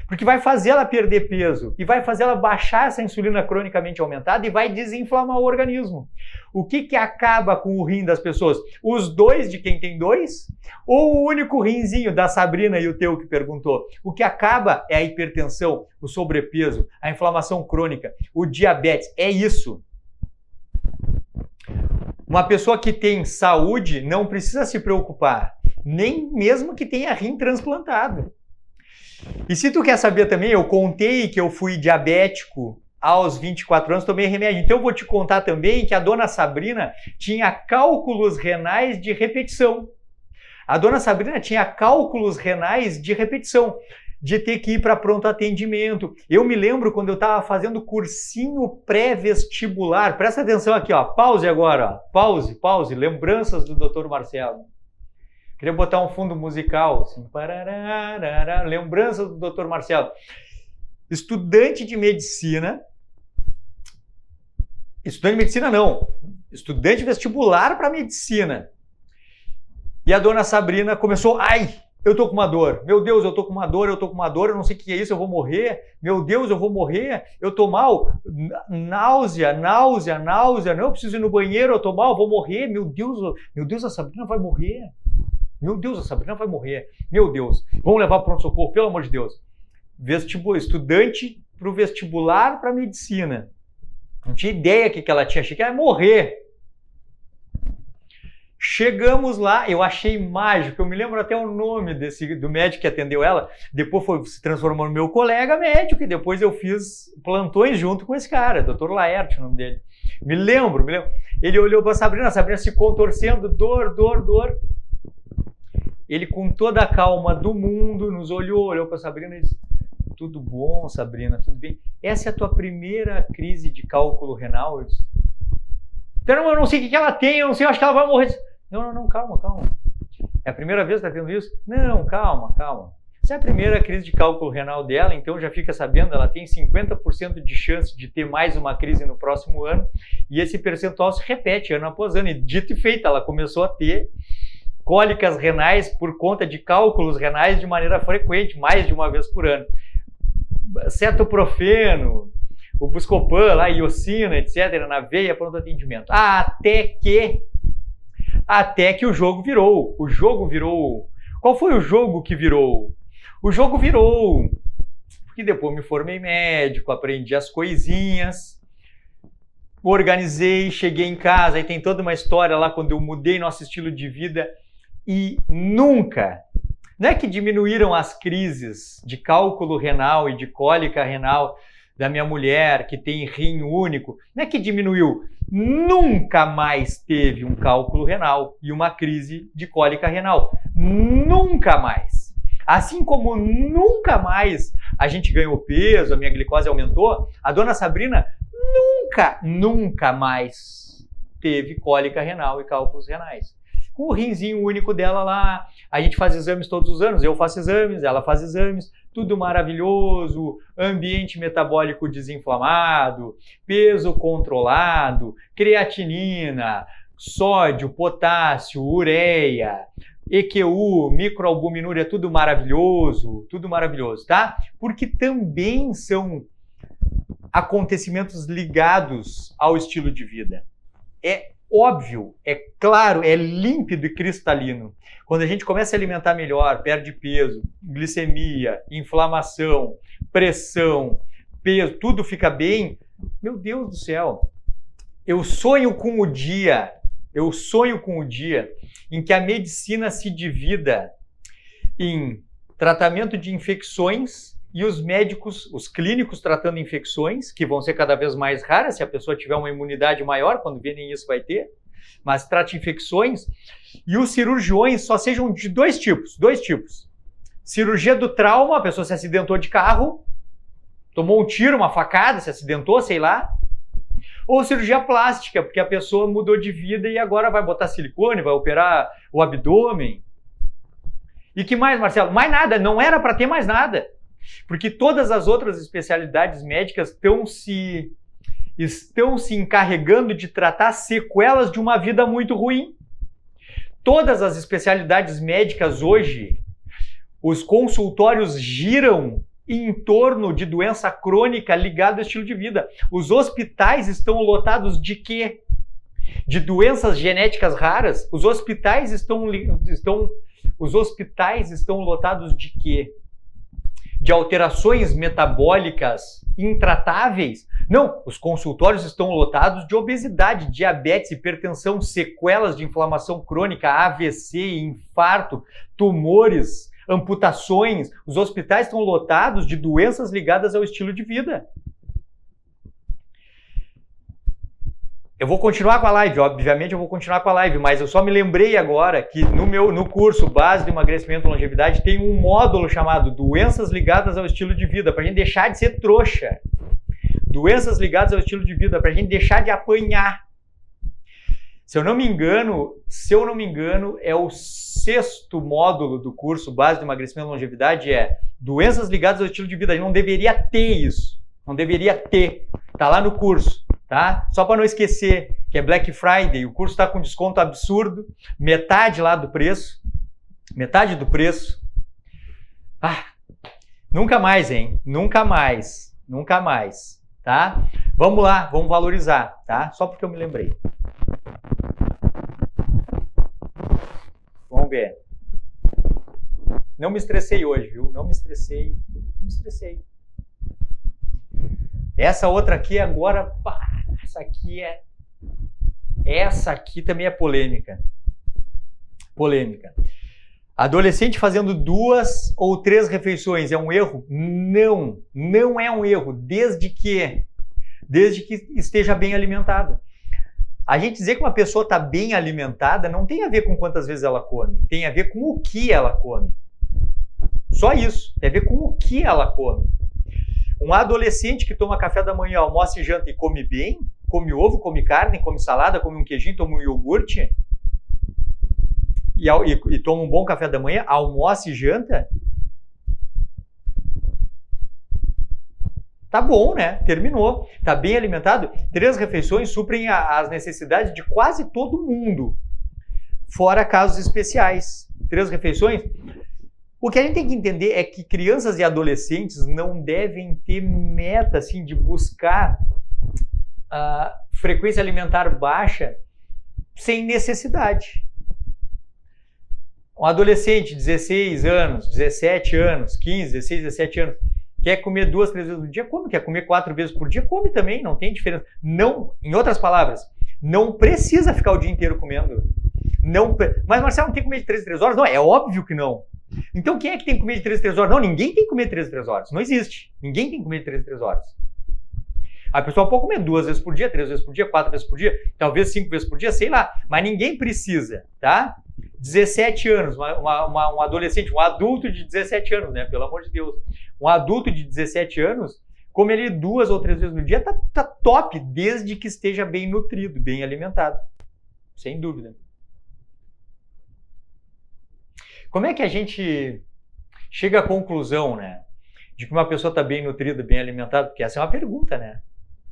A: Porque vai fazer ela perder peso e vai fazer ela baixar essa insulina cronicamente aumentada e vai desinflamar o organismo. O que acaba com o rim das pessoas? Os dois de quem tem dois? Ou o único rinzinho da Sabrina e o teu que perguntou? O que acaba é a hipertensão, o sobrepeso, a inflamação crônica, o diabetes. É isso. Uma pessoa que tem saúde não precisa se preocupar, nem mesmo que tenha rim transplantado. E se tu quer saber também, eu contei que eu fui diabético aos 24 anos, tomei remédio. Então eu vou te contar também que a dona Sabrina tinha cálculos renais de repetição. A dona Sabrina tinha cálculos renais de repetição, de ter que ir para pronto atendimento. Eu me lembro quando eu estava fazendo cursinho pré-vestibular. Presta atenção aqui, ó. Pause agora, ó. Pause. Lembranças do Dr. Marcelo. Queria botar um fundo musical, assim. Lembranças do Dr. Marcelo. Estudante de medicina não. Estudante vestibular para medicina. E a dona Sabrina começou, eu tô com uma dor. Meu Deus, eu tô com uma dor, eu não sei o que é isso, eu vou morrer. Meu Deus, eu vou morrer. Eu tô mal. Náusea. Não, eu preciso ir no banheiro, eu tô mal, eu vou morrer. Meu Deus, a Sabrina vai morrer. Meu Deus, vamos levar para o pronto-socorro, pelo amor de Deus. Estudante para o vestibular para medicina. Não tinha ideia que ela tinha, achei que ela ia morrer. Chegamos lá, eu achei mágico, eu me lembro até o nome do médico que atendeu ela, depois se transformou no meu colega médico e depois eu fiz plantões junto com esse cara, Dr. Laerte, o nome dele. Me lembro. Ele olhou para a Sabrina se contorcendo, dor. Ele, com toda a calma do mundo, nos olhou para a Sabrina e disse: tudo bom, Sabrina, tudo bem? Essa é a tua primeira crise de cálculo renal? Eu disse: então, eu não sei o que ela tem, eu não sei, eu acho que ela vai morrer. Não, calma. É a primeira vez que está tendo isso? Não, calma. Se é a primeira crise de cálculo renal dela, então já fica sabendo, ela tem 50% de chance de ter mais uma crise no próximo ano, e esse percentual se repete ano após ano. E dito e feito, ela começou a ter cólicas renais por conta de cálculos renais de maneira frequente, mais de uma vez por ano. Cetoprofeno, o Buscopan, lá, iocina, etc., na veia, pronto atendimento. Até que o jogo virou. Qual foi o jogo que virou? O jogo virou porque depois me formei médico, aprendi as coisinhas, organizei, cheguei em casa, aí tem toda uma história lá quando eu mudei nosso estilo de vida e nunca, não é que diminuíram as crises de cálculo renal e de cólica renal da minha mulher, que tem rim único, não é que diminuiu, nunca mais teve um cálculo renal e uma crise de cólica renal. Nunca mais. Assim como nunca mais a gente ganhou peso, a minha glicose aumentou, a dona Sabrina nunca mais teve cólica renal e cálculos renais. Com o rinzinho único dela lá, a gente faz exames todos os anos, eu faço exames, ela faz exames, tudo maravilhoso, ambiente metabólico desinflamado, peso controlado, creatinina, sódio, potássio, ureia, EQU, microalbuminúria, tudo maravilhoso, tá? Porque também são acontecimentos ligados ao estilo de vida. É óbvio, é claro, é límpido e cristalino. Quando a gente começa a alimentar melhor, perde peso, glicemia, inflamação, pressão, peso, tudo fica bem, meu Deus do céu. Eu sonho com o dia em que a medicina se divida em tratamento de infecções e os médicos, os clínicos tratando infecções, que vão ser cada vez mais raras, se a pessoa tiver uma imunidade maior, quando virem isso vai ter, mas trata infecções, e os cirurgiões só sejam de dois tipos. Cirurgia do trauma, a pessoa se acidentou de carro, tomou um tiro, uma facada, se acidentou, sei lá, ou cirurgia plástica, porque a pessoa mudou de vida e agora vai botar silicone, vai operar o abdômen. E que mais, Marcelo? Mais nada, não era para ter mais nada. Porque todas as outras especialidades médicas estão se encarregando de tratar sequelas de uma vida muito ruim. Todas as especialidades médicas hoje, os consultórios giram em torno de doença crônica ligada ao estilo de vida. Os hospitais estão lotados de quê? De doenças genéticas raras? Os hospitais estão lotados de quê? De alterações metabólicas intratáveis? Não, os consultórios estão lotados de obesidade, diabetes, hipertensão, sequelas de inflamação crônica, AVC, infarto, tumores, amputações. Os hospitais estão lotados de doenças ligadas ao estilo de vida. Eu vou continuar com a live, obviamente eu vou continuar com a live, mas eu só me lembrei agora que no curso Base de Emagrecimento e Longevidade tem um módulo chamado Doenças Ligadas ao Estilo de Vida, para a gente deixar de ser trouxa. Doenças ligadas ao estilo de vida, para a gente deixar de apanhar. Se eu não me engano, é o 6º módulo do curso Base de Emagrecimento e Longevidade, é Doenças Ligadas ao Estilo de Vida. A gente não deveria ter isso, não deveria ter, tá lá no curso. Tá? Só para não esquecer que é Black Friday, o curso está com desconto absurdo, metade do preço, Nunca mais, hein? Nunca mais. Nunca mais, tá? Vamos lá, vamos valorizar, tá? Só porque eu me lembrei. Vamos ver. Não me estressei hoje, viu? Não me estressei. Não me estressei. Essa outra aqui agora... Essa aqui também é polêmica. Polêmica. Adolescente fazendo 2 ou 3 refeições é um erro? Não, não é um erro, desde que esteja bem alimentado. A gente dizer que uma pessoa está bem alimentada não tem a ver com quantas vezes ela come, tem a ver com o que ela come. Só isso, tem a ver com o que ela come. Um adolescente que toma café da manhã, almoça e janta e come bem, come ovo, come carne, come salada, come um queijinho, toma um iogurte, e toma um bom café da manhã, almoça e janta, tá bom, né? Terminou. Tá bem alimentado. 3 refeições suprem as necessidades de quase todo mundo, fora casos especiais. 3 refeições. O que a gente tem que entender é que crianças e adolescentes não devem ter meta assim, de buscar frequência alimentar baixa sem necessidade. Um adolescente de 16 anos, 17 anos, 15, 16, 17 anos, quer comer 2, 3 vezes no dia, come. Quer comer 4 vezes por dia, come também, não tem diferença. Não, em outras palavras, não precisa ficar o dia inteiro comendo. Não, mas Marcelo, não tem que comer de 3 em 3 horas? Não, é óbvio que não. Então quem é que tem que comer de 3 em 3 horas? Não, ninguém tem que comer de 3 em 3 horas. Não existe. Ninguém tem que comer de 3 em 3 horas. A pessoa pode comer 2 vezes por dia, 3 vezes por dia, 4 vezes por dia, talvez 5 vezes por dia, sei lá. Mas ninguém precisa, tá? 17 anos, um adolescente, um adulto de 17 anos, né? Pelo amor de Deus. Um adulto de 17 anos, come ele 2 ou 3 vezes no dia, tá top, desde que esteja bem nutrido, bem alimentado. Sem dúvida. Como é que a gente chega à conclusão, né? De que uma pessoa está bem nutrida, bem alimentada? Porque essa é uma pergunta, né?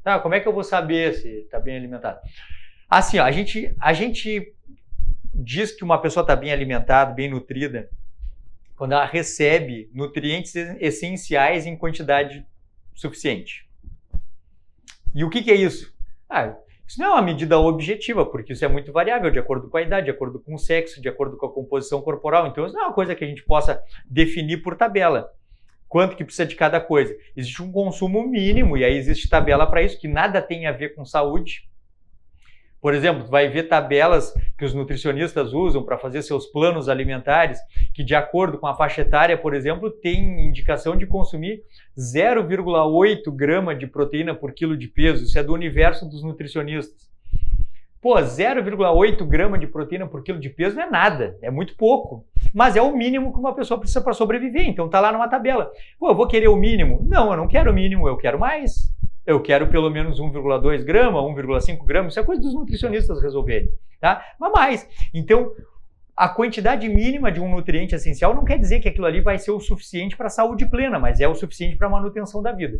A: Tá, como é que eu vou saber se está bem alimentado? Assim, ó, a gente diz que uma pessoa está bem alimentada, bem nutrida, quando ela recebe nutrientes essenciais em quantidade suficiente. E o que é isso? Isso não é uma medida objetiva, porque isso é muito variável, de acordo com a idade, de acordo com o sexo, de acordo com a composição corporal. Então, isso não é uma coisa que a gente possa definir por tabela. Quanto que precisa de cada coisa? Existe um consumo mínimo, e aí existe tabela para isso, que nada tem a ver com saúde. Por exemplo, vai ver tabelas que os nutricionistas usam para fazer seus planos alimentares, que de acordo com a faixa etária, por exemplo, tem indicação de consumir 0,8 grama de proteína por quilo de peso. Isso é do universo dos nutricionistas. Pô, 0,8 grama de proteína por quilo de peso não é nada, é muito pouco. Mas é o mínimo que uma pessoa precisa para sobreviver, então tá lá numa tabela. Pô, eu vou querer o mínimo? Não, eu não quero o mínimo, eu quero mais. Eu quero pelo menos 1,2 grama, 1,5 grama, isso é coisa dos nutricionistas resolverem, tá? Mas mais. Então, a quantidade mínima de um nutriente essencial não quer dizer que aquilo ali vai ser o suficiente para a saúde plena, mas é o suficiente para a manutenção da vida.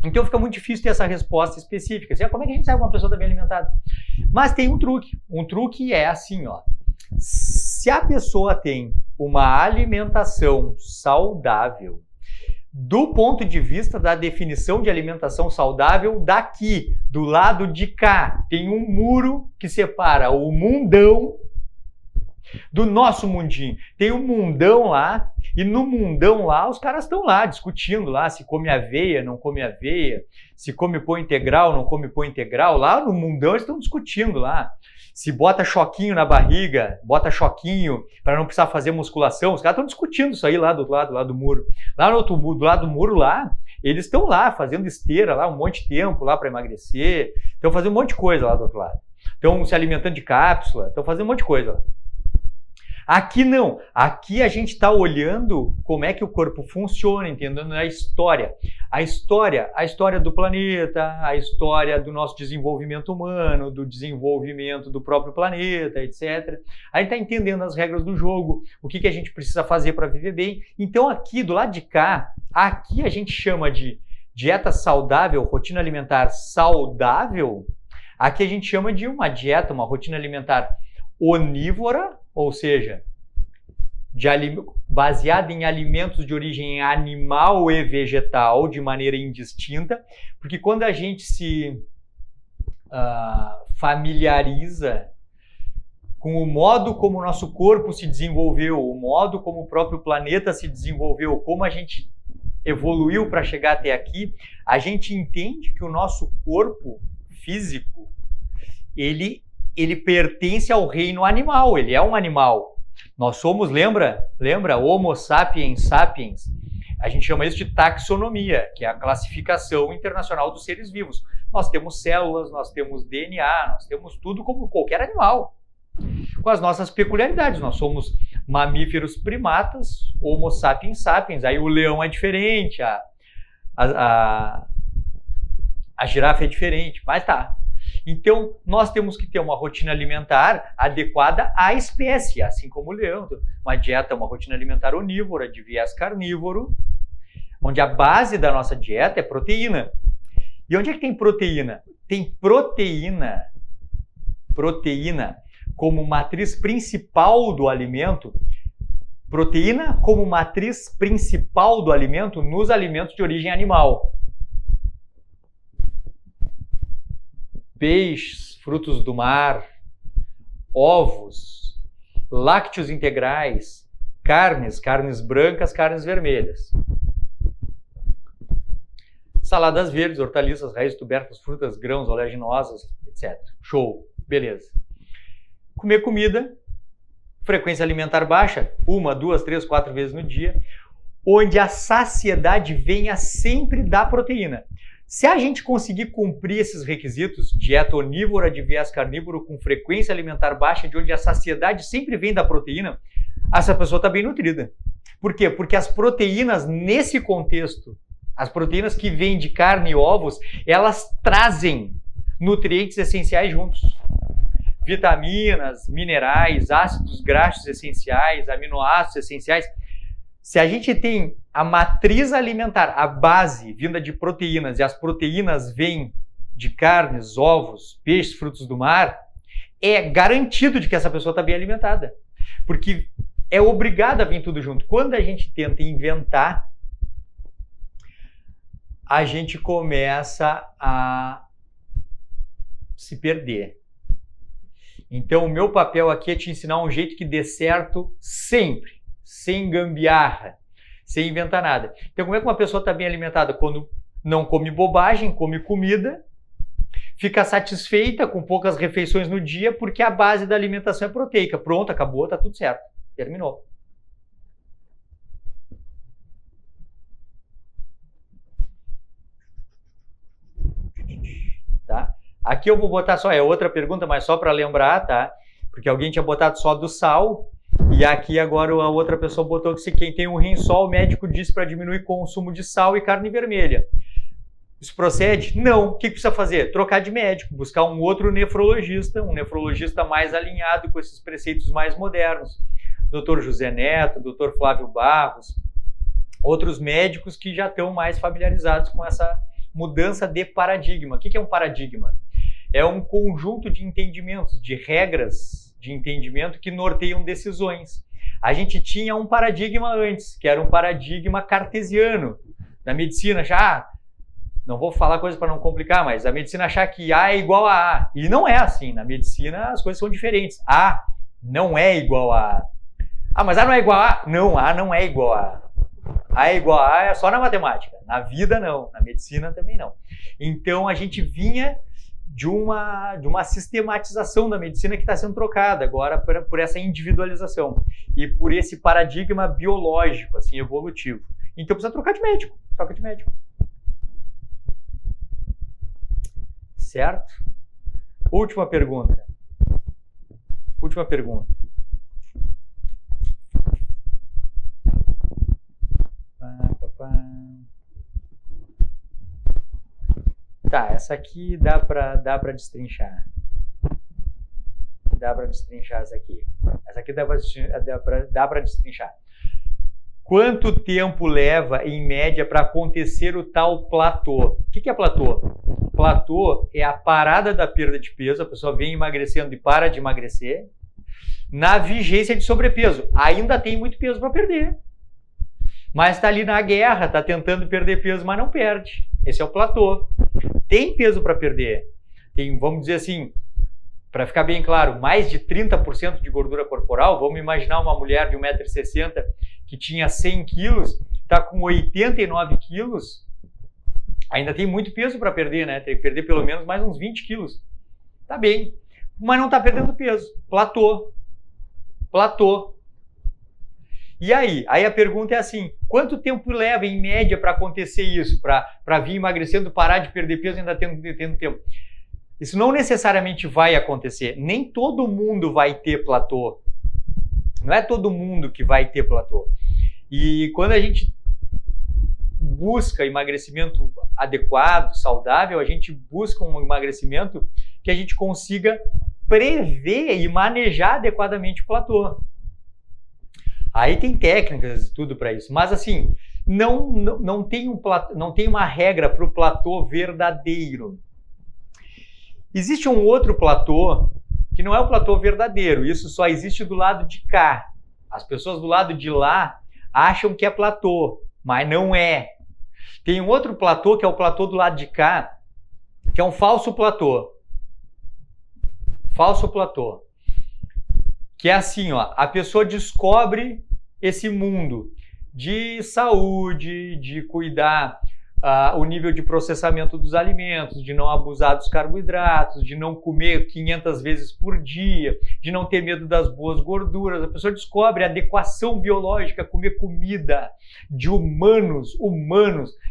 A: Então fica muito difícil ter essa resposta específica. Assim, como é que a gente sabe que uma pessoa está bem alimentada? Mas tem um truque. Um truque é assim, ó. Se a pessoa tem uma alimentação saudável, do ponto de vista da definição de alimentação saudável, daqui, do lado de cá, tem um muro que separa o mundão do nosso mundinho. Tem um mundão lá, e no mundão lá, os caras estão lá discutindo lá se come aveia, não come aveia, se come pão integral, não come pão integral. Lá no mundão eles estão discutindo lá. Se bota choquinho na barriga, bota choquinho para não precisar fazer musculação. Os caras estão discutindo isso aí lá do outro lado lá do muro. Lá no outro do lado do muro lá, eles estão lá fazendo esteira lá um monte de tempo lá para emagrecer. Estão fazendo um monte de coisa lá do outro lado. Estão se alimentando de cápsula, estão fazendo um monte de coisa lá. Aqui não. Aqui a gente está olhando como é que o corpo funciona, entendendo a história. A história do planeta, a história do nosso desenvolvimento humano, do desenvolvimento do próprio planeta, etc. A gente está entendendo as regras do jogo, o que a gente precisa fazer para viver bem. Então aqui, do lado de cá, aqui a gente chama de dieta saudável, rotina alimentar saudável. Aqui a gente chama de uma dieta, uma rotina alimentar onívora, ou seja, baseada em alimentos de origem animal e vegetal de maneira indistinta, porque quando a gente se familiariza com o modo como o nosso corpo se desenvolveu, o modo como o próprio planeta se desenvolveu, como a gente evoluiu para chegar até aqui, a gente entende que o nosso corpo físico, ele pertence ao reino animal, ele é um animal. Nós somos, lembra? Homo sapiens sapiens. A gente chama isso de taxonomia, que é a classificação internacional dos seres vivos. Nós temos células, nós temos DNA, nós temos tudo como qualquer animal, com as nossas peculiaridades. Nós somos mamíferos primatas, Homo sapiens sapiens, aí o leão é diferente, a girafa é diferente, mas tá. Então, nós temos que ter uma rotina alimentar adequada à espécie, assim como o leão. Uma dieta, uma rotina alimentar onívora, de viés carnívoro, onde a base da nossa dieta é proteína. E onde é que tem proteína? Tem proteína como matriz principal do alimento, proteína como matriz principal do alimento nos alimentos de origem animal. Peixes, frutos do mar, ovos, lácteos integrais, carnes brancas, carnes vermelhas. Saladas verdes, hortaliças, raízes, tubérculos, frutas, grãos, oleaginosas, etc. Show, beleza. Comer comida, frequência alimentar baixa, 1, 2, 3, 4 vezes no dia, onde a saciedade venha sempre da proteína. Se a gente conseguir cumprir esses requisitos, dieta onívora de viés carnívoro com frequência alimentar baixa, de onde a saciedade sempre vem da proteína, essa pessoa está bem nutrida. Por quê? Porque as proteínas, nesse contexto, as proteínas que vêm de carne e ovos, elas trazem nutrientes essenciais juntos. Vitaminas, minerais, ácidos graxos essenciais, aminoácidos essenciais. Se a gente tem a matriz alimentar, a base vinda de proteínas, e as proteínas vêm de carnes, ovos, peixes, frutos do mar, é garantido de que essa pessoa está bem alimentada. Porque é obrigado a vir tudo junto. Quando a gente tenta inventar, a gente começa a se perder. Então, o meu papel aqui é te ensinar um jeito que dê certo sempre, sem gambiarra, sem inventar nada. Então, como é que uma pessoa está bem alimentada? Quando não come bobagem, come comida, fica satisfeita com poucas refeições no dia, porque a base da alimentação é proteica. Pronto, acabou, tá tudo certo. Terminou. Tá? Aqui eu vou botar só, é outra pergunta, mas só para lembrar, tá? Porque alguém tinha botado só do sal, e aqui agora a outra pessoa botou que se quem tem um rim só, o médico disse para diminuir o consumo de sal e carne vermelha. Isso procede? Não. O que precisa fazer? Trocar de médico, buscar um outro nefrologista, um nefrologista mais alinhado com esses preceitos mais modernos. Dr. José Neto, Dr. Flávio Barros, outros médicos que já estão mais familiarizados com essa mudança de paradigma. O que é um paradigma? É um conjunto de entendimentos, de regras de entendimento que norteiam decisões. A gente tinha um paradigma antes, que era um paradigma cartesiano. Na medicina, já não vou falar coisas para não complicar, mas a medicina achar que A é igual a A. E não é assim. Na medicina as coisas são diferentes. A não é igual a A. Ah, mas A não é igual a A? Não, A não é igual a A. A é igual a A é só na matemática. Na vida não, na medicina também não. Então a gente vinha de uma sistematização da medicina que está sendo trocada agora por essa individualização e por esse paradigma biológico, assim, evolutivo. Então precisa trocar de médico. Troca de médico. Certo? Última pergunta. Última pergunta. Tá, essa aqui dá pra destrinchar. Dá pra destrinchar essa aqui. Essa aqui dá pra destrinchar. Quanto tempo leva, em média, para acontecer o tal platô? O que é platô? Platô é a parada da perda de peso, a pessoa vem emagrecendo e para de emagrecer. na vigência de sobrepeso. Ainda tem muito peso para perder. Mas está ali na guerra, está tentando perder peso, mas não perde. Esse é o platô. Tem peso para perder. Tem, vamos dizer assim, para ficar bem claro, mais de 30% de gordura corporal. Vamos imaginar uma mulher de 1,60 m que tinha 100 quilos, está com 89 quilos. Ainda tem muito peso para perder, né? Tem que perder pelo menos mais uns 20 quilos. Tá bem, mas não está perdendo peso. Platô. Platô. E aí? Aí a pergunta é assim, quanto tempo leva em média para acontecer isso? Para vir emagrecendo, parar de perder peso e ainda tendo tempo? Isso não necessariamente vai acontecer. Nem todo mundo vai ter platô. Não é todo mundo que vai ter platô. E quando a gente busca emagrecimento adequado, saudável, a gente busca um emagrecimento que a gente consiga prever e manejar adequadamente o platô. Aí tem técnicas e tudo para isso, mas assim, não tem uma regra para o platô verdadeiro. Existe um outro platô que não é o platô verdadeiro, isso só existe do lado de cá. As pessoas do lado de lá acham que é platô, mas não é. Tem um outro platô que é o platô do lado de cá, que é um falso platô. Falso platô. Que é assim, ó, a pessoa descobre esse mundo de saúde, de cuidar o nível de processamento dos alimentos, de não abusar dos carboidratos, de não comer 500 vezes por dia, de não ter medo das boas gorduras. A pessoa descobre a adequação biológica, comer comida de humanos,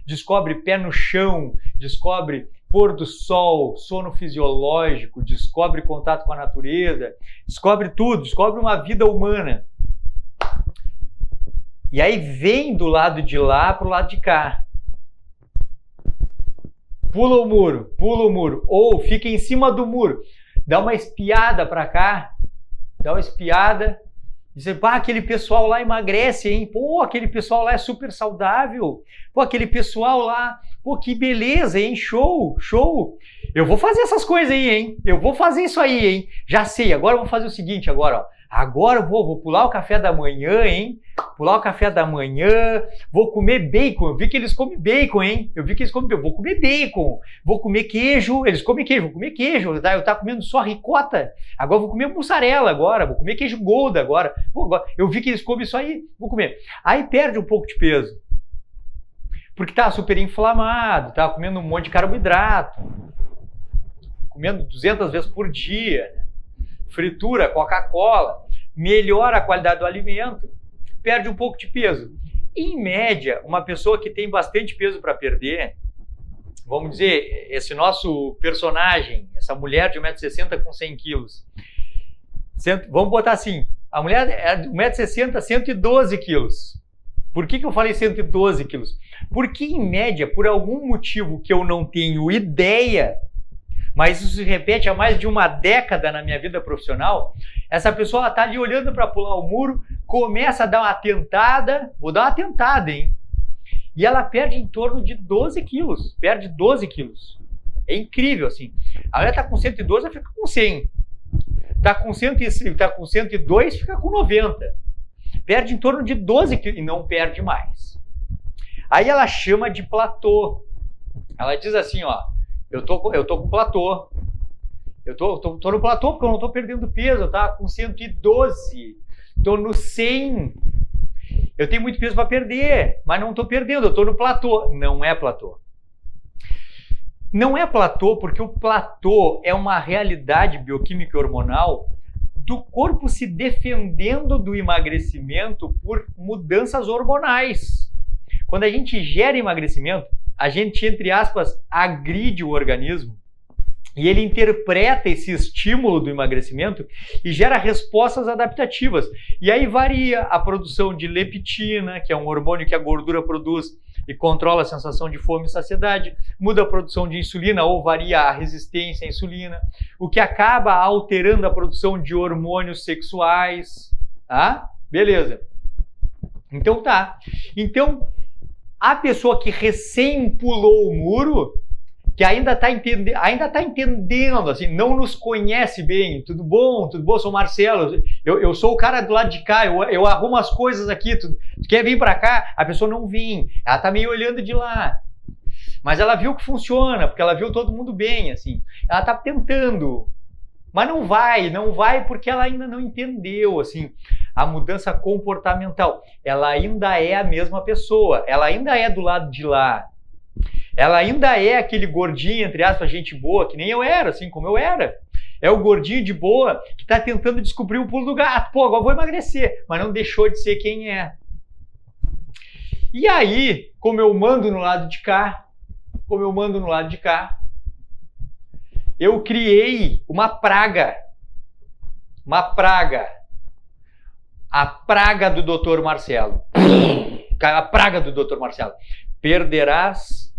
A: descobre pé no chão, descobre pôr do sol, sono fisiológico, descobre contato com a natureza, descobre tudo, descobre uma vida humana. E aí vem do lado de lá para o lado de cá. Pula o muro, ou fica em cima do muro, dá uma espiada para cá, dá uma espiada, diz, pá, aquele pessoal lá emagrece, hein? Pô, aquele pessoal lá é super saudável, pô, aquele pessoal lá, pô, que beleza, hein? Show, show. Eu vou fazer essas coisas aí, hein? Eu vou fazer isso aí, hein? Já sei, agora eu vou fazer o seguinte, agora, ó. Agora eu vou pular o café da manhã, hein? Pular o café da manhã, vou comer bacon. Eu vi que eles comem bacon, hein? Eu vi que eles comem bacon. Vou comer bacon, vou comer queijo. Eles comem queijo, vou comer queijo. Eu tava comendo só ricota. Agora eu vou comer mussarela agora. Vou comer queijo Gouda agora. Pô, agora eu vi que eles comem isso aí, vou comer. Aí perde um pouco de peso. Porque tá super inflamado, tá comendo um monte de carboidrato. Comendo 200 vezes por dia. Fritura, Coca-Cola, melhora a qualidade do alimento, perde um pouco de peso. Em média, uma pessoa que tem bastante peso para perder, vamos dizer, esse nosso personagem, essa mulher de 1,60 m com 100 quilos, vamos botar assim, a mulher é de 1,60 m, 112 quilos. Por que eu falei 112 quilos? Porque, em média, por algum motivo que eu não tenho ideia, mas isso se repete há mais de uma década na minha vida profissional, essa pessoa está ali olhando para pular o muro, começa a dar uma tentada, vou dar uma tentada, hein? E ela perde em torno de 12 quilos, perde 12 quilos. É incrível, assim. A mulher está com 112, ela fica com 100. Está com 102, fica com 90. Perde em torno de 12 quilos e não perde mais. Aí ela chama de platô. Ela diz assim, ó, eu tô com platô. Eu tô no platô porque eu não tô perdendo peso, eu tava com 112. Tô no 100. Eu tenho muito peso para perder, mas não tô perdendo, eu tô no platô. Não é platô. Não é platô porque o platô é uma realidade bioquímica e hormonal do corpo se defendendo do emagrecimento por mudanças hormonais. Quando a gente gera emagrecimento, a gente, entre aspas, agride o organismo e ele interpreta esse estímulo do emagrecimento e gera respostas adaptativas. E aí varia a produção de leptina, que é um hormônio que a gordura produz e controla a sensação de fome e saciedade, muda a produção de insulina ou varia a resistência à insulina, o que acaba alterando a produção de hormônios sexuais. Tá? Beleza. Então tá. Então, a pessoa que recém pulou o muro, que ainda está entendendo, assim, não nos conhece bem. Tudo bom, sou o Marcelo, eu sou o cara do lado de cá, eu arrumo as coisas aqui, tu quer vir para cá? A pessoa não vem, ela está meio olhando de lá. Mas ela viu que funciona, porque ela viu todo mundo bem, assim. Ela está tentando, mas não vai porque ela ainda não entendeu, assim, a mudança comportamental. Ela ainda é a mesma pessoa, ela ainda é do lado de lá. Ela ainda é aquele gordinho, entre aspas, gente boa, que nem eu era, assim como eu era. É o gordinho de boa que está tentando descobrir o pulo do gato. Pô, agora vou emagrecer, mas não deixou de ser quem é. E aí, como eu mando no lado de cá, eu criei uma praga. A praga do Dr. Marcelo. A praga do Dr. Marcelo. Perderás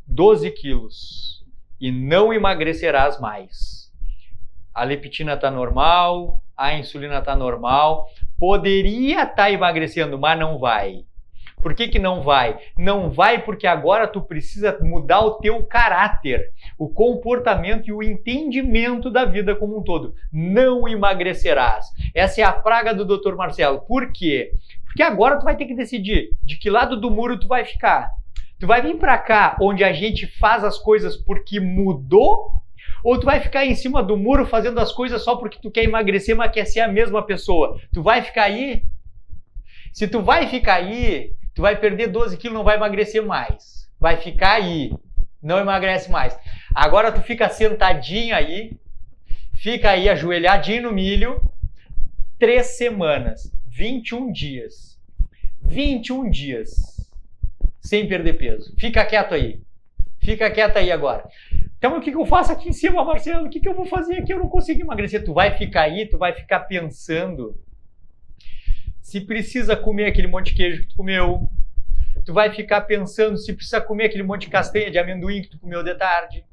A: 12 quilos e não emagrecerás mais. A leptina está normal, a insulina está normal. Poderia estar emagrecendo, mas não vai. Por que não vai? Não vai porque agora tu precisa mudar o teu caráter, o comportamento e o entendimento da vida como um todo. Não emagrecerás. Essa é a praga do Dr. Marcelo. Por quê? Porque agora tu vai ter que decidir de que lado do muro tu vai ficar. Tu vai vir para cá onde a gente faz as coisas porque mudou? Ou tu vai ficar em cima do muro fazendo as coisas só porque tu quer emagrecer, mas quer ser a mesma pessoa? Tu vai ficar aí? Se tu vai ficar aí, tu vai perder 12 quilos, não vai emagrecer mais. Vai ficar aí, não emagrece mais. Agora tu fica sentadinho aí, fica aí ajoelhadinho no milho, 3 semanas, 21 dias. 21 dias sem perder peso. Fica quieto aí. Fica quieto aí agora. Então o que eu faço aqui em cima, Marcelo? O que eu vou fazer aqui? Eu não consigo emagrecer. Tu vai ficar aí, tu vai ficar pensando se precisa comer aquele monte de queijo que tu comeu. Tu vai ficar pensando se precisa comer aquele monte de castanha de amendoim que tu comeu de tarde.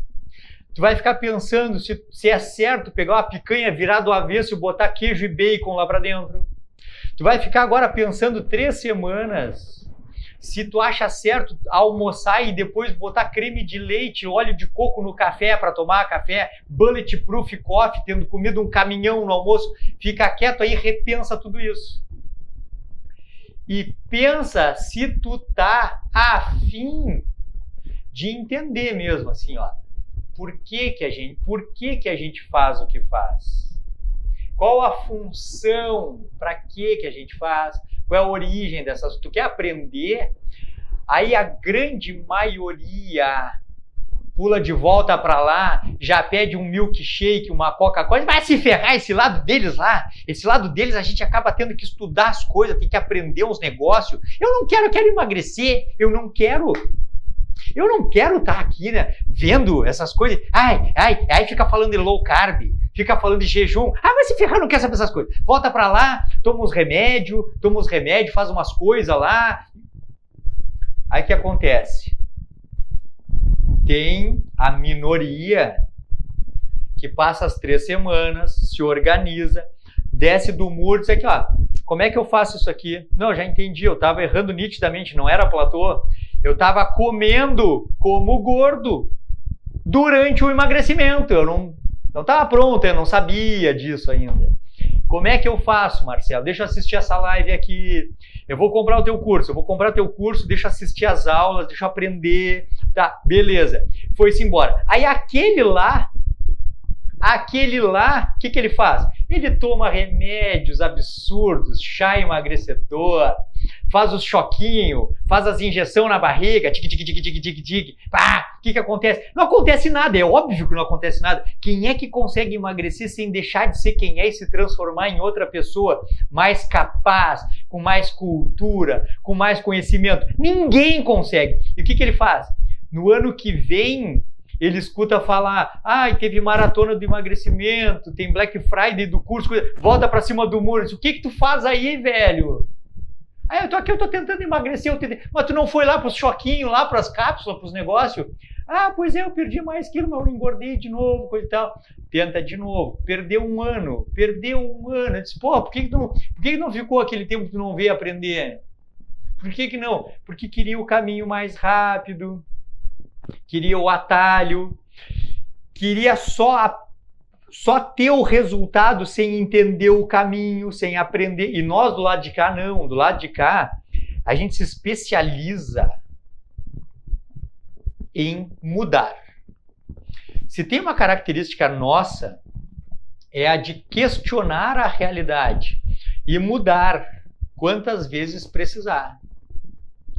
A: Tu vai ficar pensando se é certo pegar uma picanha, virar do avesso e botar queijo e bacon lá pra dentro. Tu vai ficar agora pensando 3 semanas se tu acha certo almoçar e depois botar creme de leite, óleo de coco no café para tomar café, bulletproof coffee, tendo comido um caminhão no almoço. Fica quieto aí, repensa tudo isso. E pensa se tu tá afim de entender mesmo, assim, ó. Por que a gente faz o que faz? Qual a função? Para que a gente faz? Qual é a origem dessas? Tu quer aprender? Aí a grande maioria pula de volta para lá, já pede um milkshake, uma Coca-Cola, vai se ferrar esse lado deles lá. Esse lado deles a gente acaba tendo que estudar as coisas, tem que aprender uns negócios. Eu quero emagrecer, eu não quero estar aqui, né, vendo essas coisas. Aí fica falando de low carb, fica falando de jejum. Vai se ferrar, não quer saber essas coisas. Volta pra lá, toma uns remédios, faz umas coisas lá. Aí o que acontece? Tem a minoria que passa as 3 semanas, se organiza, desce do muro e diz aqui, ó, como é que eu faço isso aqui? Não, já entendi, eu estava errando nitidamente, não era platô. Eu estava comendo como gordo durante o emagrecimento. Eu não estava pronto, eu não sabia disso ainda. Como é que eu faço, Marcelo? Deixa eu assistir essa live aqui. Eu vou comprar o teu curso, deixa eu assistir as aulas, deixa eu aprender. Tá, beleza. Foi-se embora. Aí aquele lá, o que ele faz? Ele toma remédios absurdos, chá emagrecedor, faz os choquinhos, faz as injeções na barriga, tique. O que acontece? Não acontece nada, é óbvio que não acontece nada. Quem é que consegue emagrecer sem deixar de ser quem é e se transformar em outra pessoa mais capaz, com mais cultura, com mais conhecimento? Ninguém consegue. E o que ele faz? No ano que vem, ele escuta falar, teve maratona do emagrecimento, tem Black Friday do curso, volta pra cima do muro. O que tu faz aí, velho? Eu tô aqui, eu tô tentando emagrecer, mas tu não foi lá pros choquinhos, lá pras cápsulas, pros negócios? Pois é, eu perdi mais quilo, mas eu engordei de novo, coisa e tal. Tenta de novo, perdeu um ano. Eu disse, por que não ficou aquele tempo que tu não veio aprender? Por que não? Porque queria o caminho mais rápido. queria o atalho, queria só ter o resultado sem entender o caminho, sem aprender. E nós do lado de cá não, do lado de cá a gente se especializa em mudar. Se tem uma característica nossa, é a de questionar a realidade e mudar quantas vezes precisar.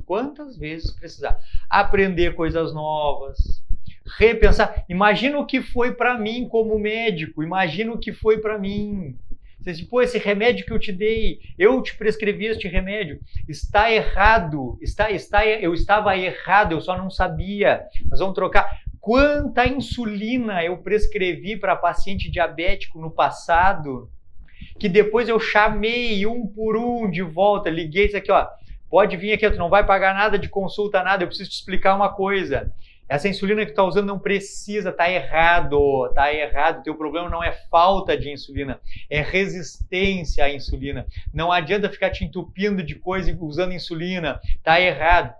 A: Quantas vezes precisar. Aprender coisas novas, repensar. Imagina o que foi para mim como médico, imagina o que foi para mim. Você diz, pô, esse remédio que eu te dei, eu te prescrevi este remédio, está errado, eu estava errado, eu só não sabia. Nós vamos trocar. Quanta insulina eu prescrevi para paciente diabético no passado, que depois eu chamei um por um de volta, liguei isso aqui, ó, pode vir aqui, tu não vai pagar nada de consulta, nada, eu preciso te explicar uma coisa. Essa insulina que tu está usando não precisa, tá errado, teu problema não é falta de insulina, é resistência à insulina. Não adianta ficar te entupindo de coisa usando insulina, tá errado.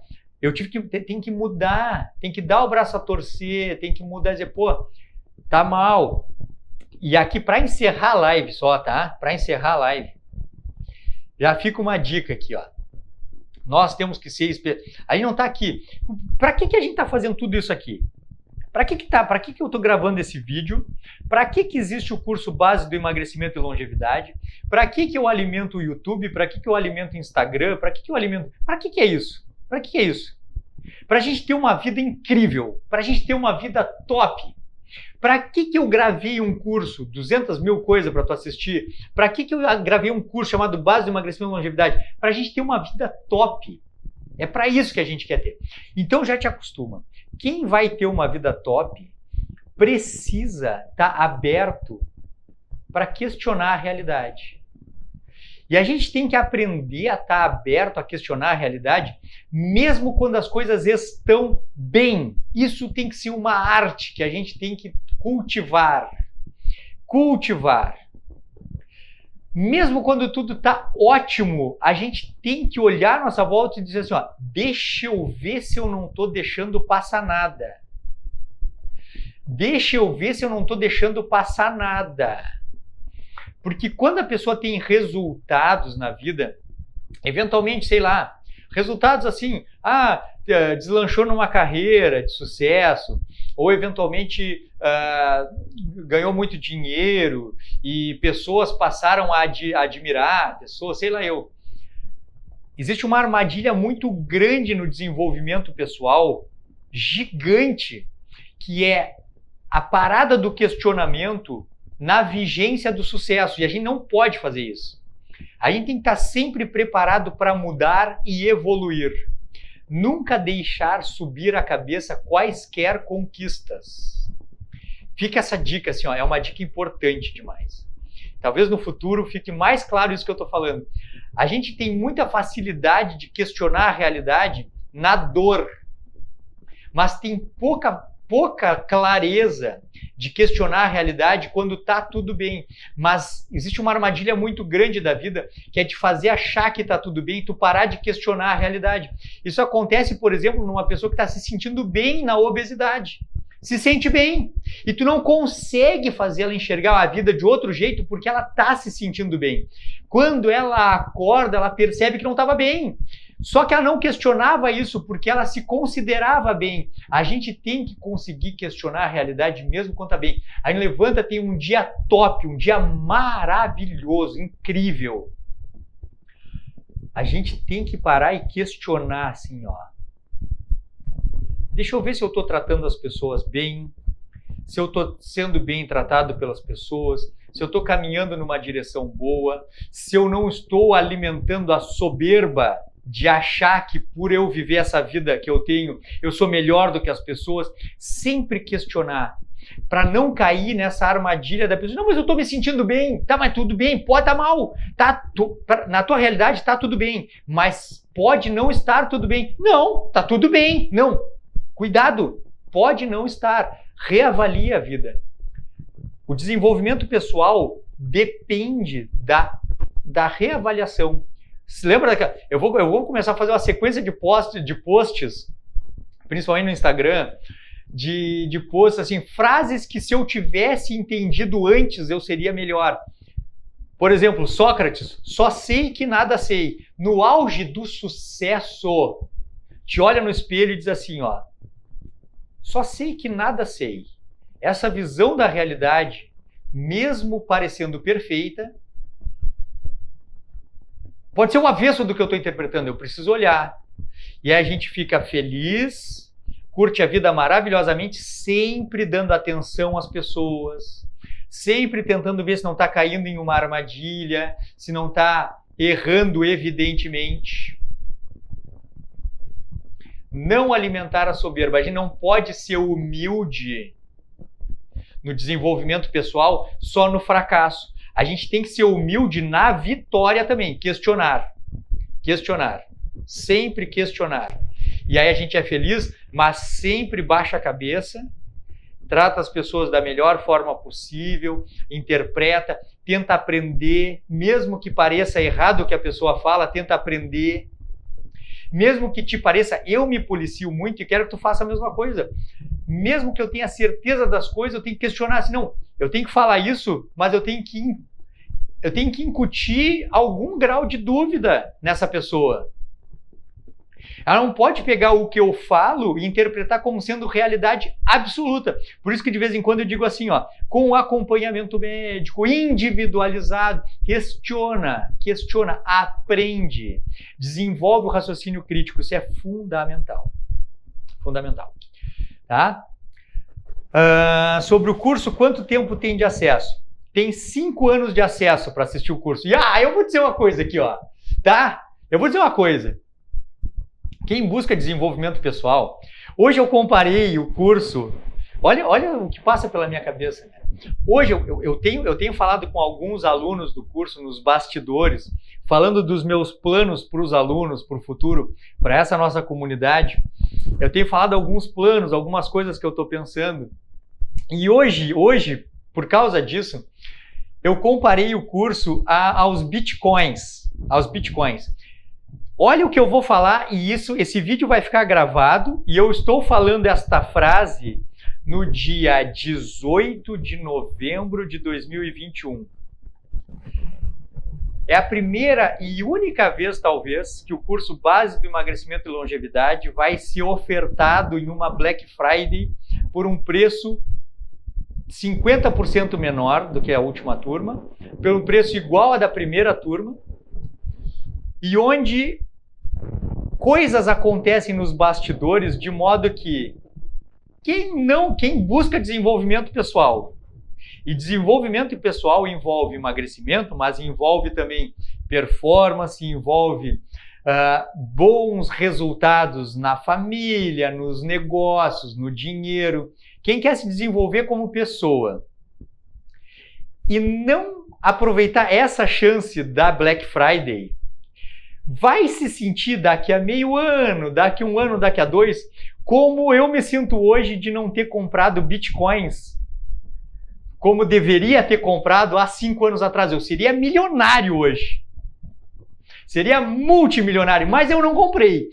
A: Tem que mudar, tem que dar o braço a torcer, tem que mudar e dizer, pô, tá mal. E aqui, para encerrar a live só, tá? Para encerrar a live, já fica uma dica aqui, ó. Nós temos que ser... A gente não tá aqui. Para que a gente tá fazendo tudo isso aqui? Para que eu tô gravando esse vídeo? Para que existe o curso base do emagrecimento e longevidade? Para que eu alimento o YouTube? Para que eu alimento o Instagram? Para que eu alimento... Para que é isso? Para que é isso? Para a gente ter uma vida incrível, para a gente ter uma vida top. Para que eu gravei um curso, 200 mil coisas para tu assistir? Para que eu gravei um curso chamado Base do Emagrecimento e Longevidade? Para a gente ter uma vida top. É para isso que a gente quer ter. Então já te acostuma. Quem vai ter uma vida top precisa estar aberto para questionar a realidade. E a gente tem que aprender a estar aberto a questionar a realidade, mesmo quando as coisas estão bem. Isso tem que ser uma arte que a gente tem que cultivar. Mesmo quando tudo está ótimo, a gente tem que olhar a nossa volta e dizer assim, ó, deixa eu ver se eu não estou deixando passar nada. Deixa eu ver se eu não estou deixando passar nada. Porque quando a pessoa tem resultados na vida, eventualmente, sei lá, resultados assim, deslanchou numa carreira de sucesso, ou eventualmente ganhou muito dinheiro e pessoas passaram a admirar, pessoas, sei lá eu. Existe uma armadilha muito grande no desenvolvimento pessoal, gigante, que é a parada do questionamento na vigência do sucesso, e a gente não pode fazer isso. A gente tem que estar sempre preparado para mudar e evoluir. Nunca deixar subir a cabeça quaisquer conquistas. Fica essa dica assim, ó, é uma dica importante demais. Talvez no futuro fique mais claro isso que eu estou falando. A gente tem muita facilidade de questionar a realidade na dor, mas tem pouca clareza de questionar a realidade quando está tudo bem. Mas existe uma armadilha muito grande da vida, que é de fazer achar que está tudo bem e tu parar de questionar a realidade. Isso acontece, por exemplo, numa pessoa que está se sentindo bem na obesidade. Se sente bem. E tu não consegue fazer ela enxergar a vida de outro jeito porque ela está se sentindo bem. Quando ela acorda, ela percebe que não estava bem. Só que ela não questionava isso porque ela se considerava bem. A gente tem que conseguir questionar a realidade mesmo quando está bem. Aí levanta, tem um dia top, um dia maravilhoso, incrível. A gente tem que parar e questionar assim, ó. Deixa eu ver se eu estou tratando as pessoas bem, se eu estou sendo bem tratado pelas pessoas, se eu estou caminhando numa direção boa, se eu não estou alimentando a soberba de achar que por eu viver essa vida que eu tenho, eu sou melhor do que as pessoas. Sempre questionar, para não cair nessa armadilha da pessoa. Não, mas eu estou me sentindo bem. Tá, mas tudo bem, pode estar mal. Na tua realidade está tudo bem, mas pode não estar tudo bem. Não, está tudo bem. Não, cuidado, pode não estar. Reavalie a vida. O desenvolvimento pessoal depende da reavaliação. Se lembra daquela? Eu vou começar a fazer uma sequência de posts principalmente no Instagram, de posts assim, frases que se eu tivesse entendido antes eu seria melhor. Por exemplo, Sócrates, só sei que nada sei. No auge do sucesso, te olha no espelho e diz assim, ó, só sei que nada sei. Essa visão da realidade, mesmo parecendo perfeita, pode ser o avesso do que eu estou interpretando, eu preciso olhar. E aí a gente fica feliz, curte a vida maravilhosamente, sempre dando atenção às pessoas, sempre tentando ver se não está caindo em uma armadilha, se não está errando evidentemente. Não alimentar a soberba. A gente não pode ser humilde no desenvolvimento pessoal só no fracasso. A gente tem que ser humilde na vitória também. Questionar. Questionar. Sempre questionar. E aí a gente é feliz, mas sempre baixa a cabeça, trata as pessoas da melhor forma possível, interpreta, tenta aprender, mesmo que pareça errado o que a pessoa fala, tenta aprender. Mesmo que te pareça, eu me policio muito e quero que tu faça a mesma coisa. Mesmo que eu tenha certeza das coisas, eu tenho que questionar assim, não, eu tenho que falar isso, mas eu tenho que incutir algum grau de dúvida nessa pessoa. Ela não pode pegar o que eu falo e interpretar como sendo realidade absoluta. Por isso que de vez em quando eu digo assim, ó, com acompanhamento médico, individualizado, questiona, aprende, desenvolve o raciocínio crítico. Isso é fundamental. Fundamental. Tá? Sobre o curso, quanto tempo tem de acesso? Tem 5 anos de acesso para assistir o curso. E eu vou dizer uma coisa aqui, ó, tá? Eu vou dizer uma coisa. Quem busca desenvolvimento pessoal, hoje eu comparei o curso, olha o que passa pela minha cabeça. Né? Hoje eu tenho falado com alguns alunos do curso nos bastidores, falando dos meus planos para os alunos, para o futuro, para essa nossa comunidade. Eu tenho falado alguns planos, algumas coisas que eu estou pensando. E hoje, por causa disso, eu comparei o curso aos bitcoins. Olha o que eu vou falar e esse vídeo vai ficar gravado e eu estou falando esta frase no dia 18 de novembro de 2021. É a primeira e única vez, talvez, que o curso Base do Emagrecimento e Longevidade vai ser ofertado em uma Black Friday por um preço 50% menor do que a última turma, pelo preço igual à da primeira turma, e onde coisas acontecem nos bastidores de modo que quem busca desenvolvimento pessoal, e desenvolvimento pessoal envolve emagrecimento, mas envolve também performance, envolve bons resultados na família, nos negócios, no dinheiro. Quem quer se desenvolver como pessoa e não aproveitar essa chance da Black Friday, vai se sentir daqui a meio ano, daqui a 1 ano, daqui a 2, como eu me sinto hoje de não ter comprado bitcoins, como deveria ter comprado há 5 anos atrás. Eu seria milionário hoje. Seria multimilionário, mas eu não comprei.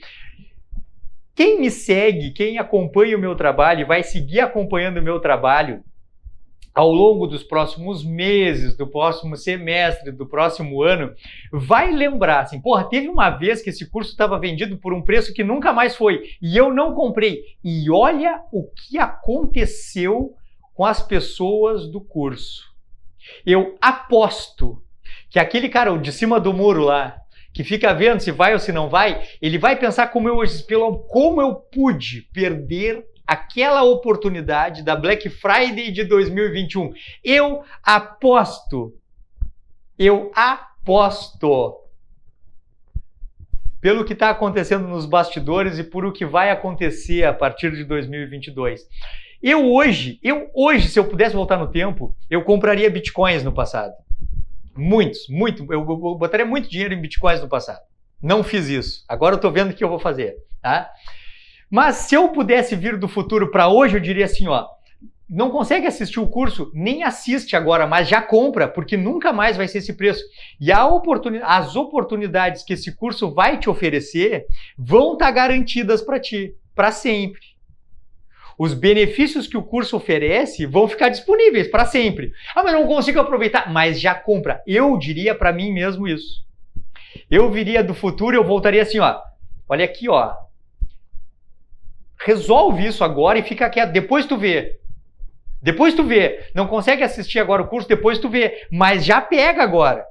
A: Quem me segue, quem acompanha o meu trabalho, vai seguir acompanhando o meu trabalho ao longo dos próximos meses, do próximo semestre, do próximo ano, vai lembrar assim, porra, teve uma vez que esse curso estava vendido por um preço que nunca mais foi e eu não comprei. E olha o que aconteceu com as pessoas do curso. Eu aposto que aquele cara de cima do muro lá, que fica vendo se vai ou se não vai, ele vai pensar como eu pude perder aquela oportunidade da Black Friday de 2021. Eu aposto, pelo que está acontecendo nos bastidores e por o que vai acontecer a partir de 2022. Eu hoje, se eu pudesse voltar no tempo, eu compraria bitcoins no passado. Eu botaria muito dinheiro em bitcoins no passado. Não fiz isso. Agora eu estou vendo o que eu vou fazer, tá? Mas se eu pudesse vir do futuro para hoje, eu diria assim, ó, não consegue assistir o curso? Nem assiste agora, mas já compra, porque nunca mais vai ser esse preço. E as oportunidades que esse curso vai te oferecer vão estar garantidas para ti. para sempre. Os benefícios que o curso oferece vão ficar disponíveis para sempre. Ah, mas não consigo aproveitar. Mas já compra. Eu diria para mim mesmo isso. Eu viria do futuro e eu voltaria assim, ó. Olha aqui, ó. Resolve isso agora e fica quieto. Depois tu vê. Depois tu vê. Não consegue assistir agora o curso, depois tu vê. Mas já pega agora.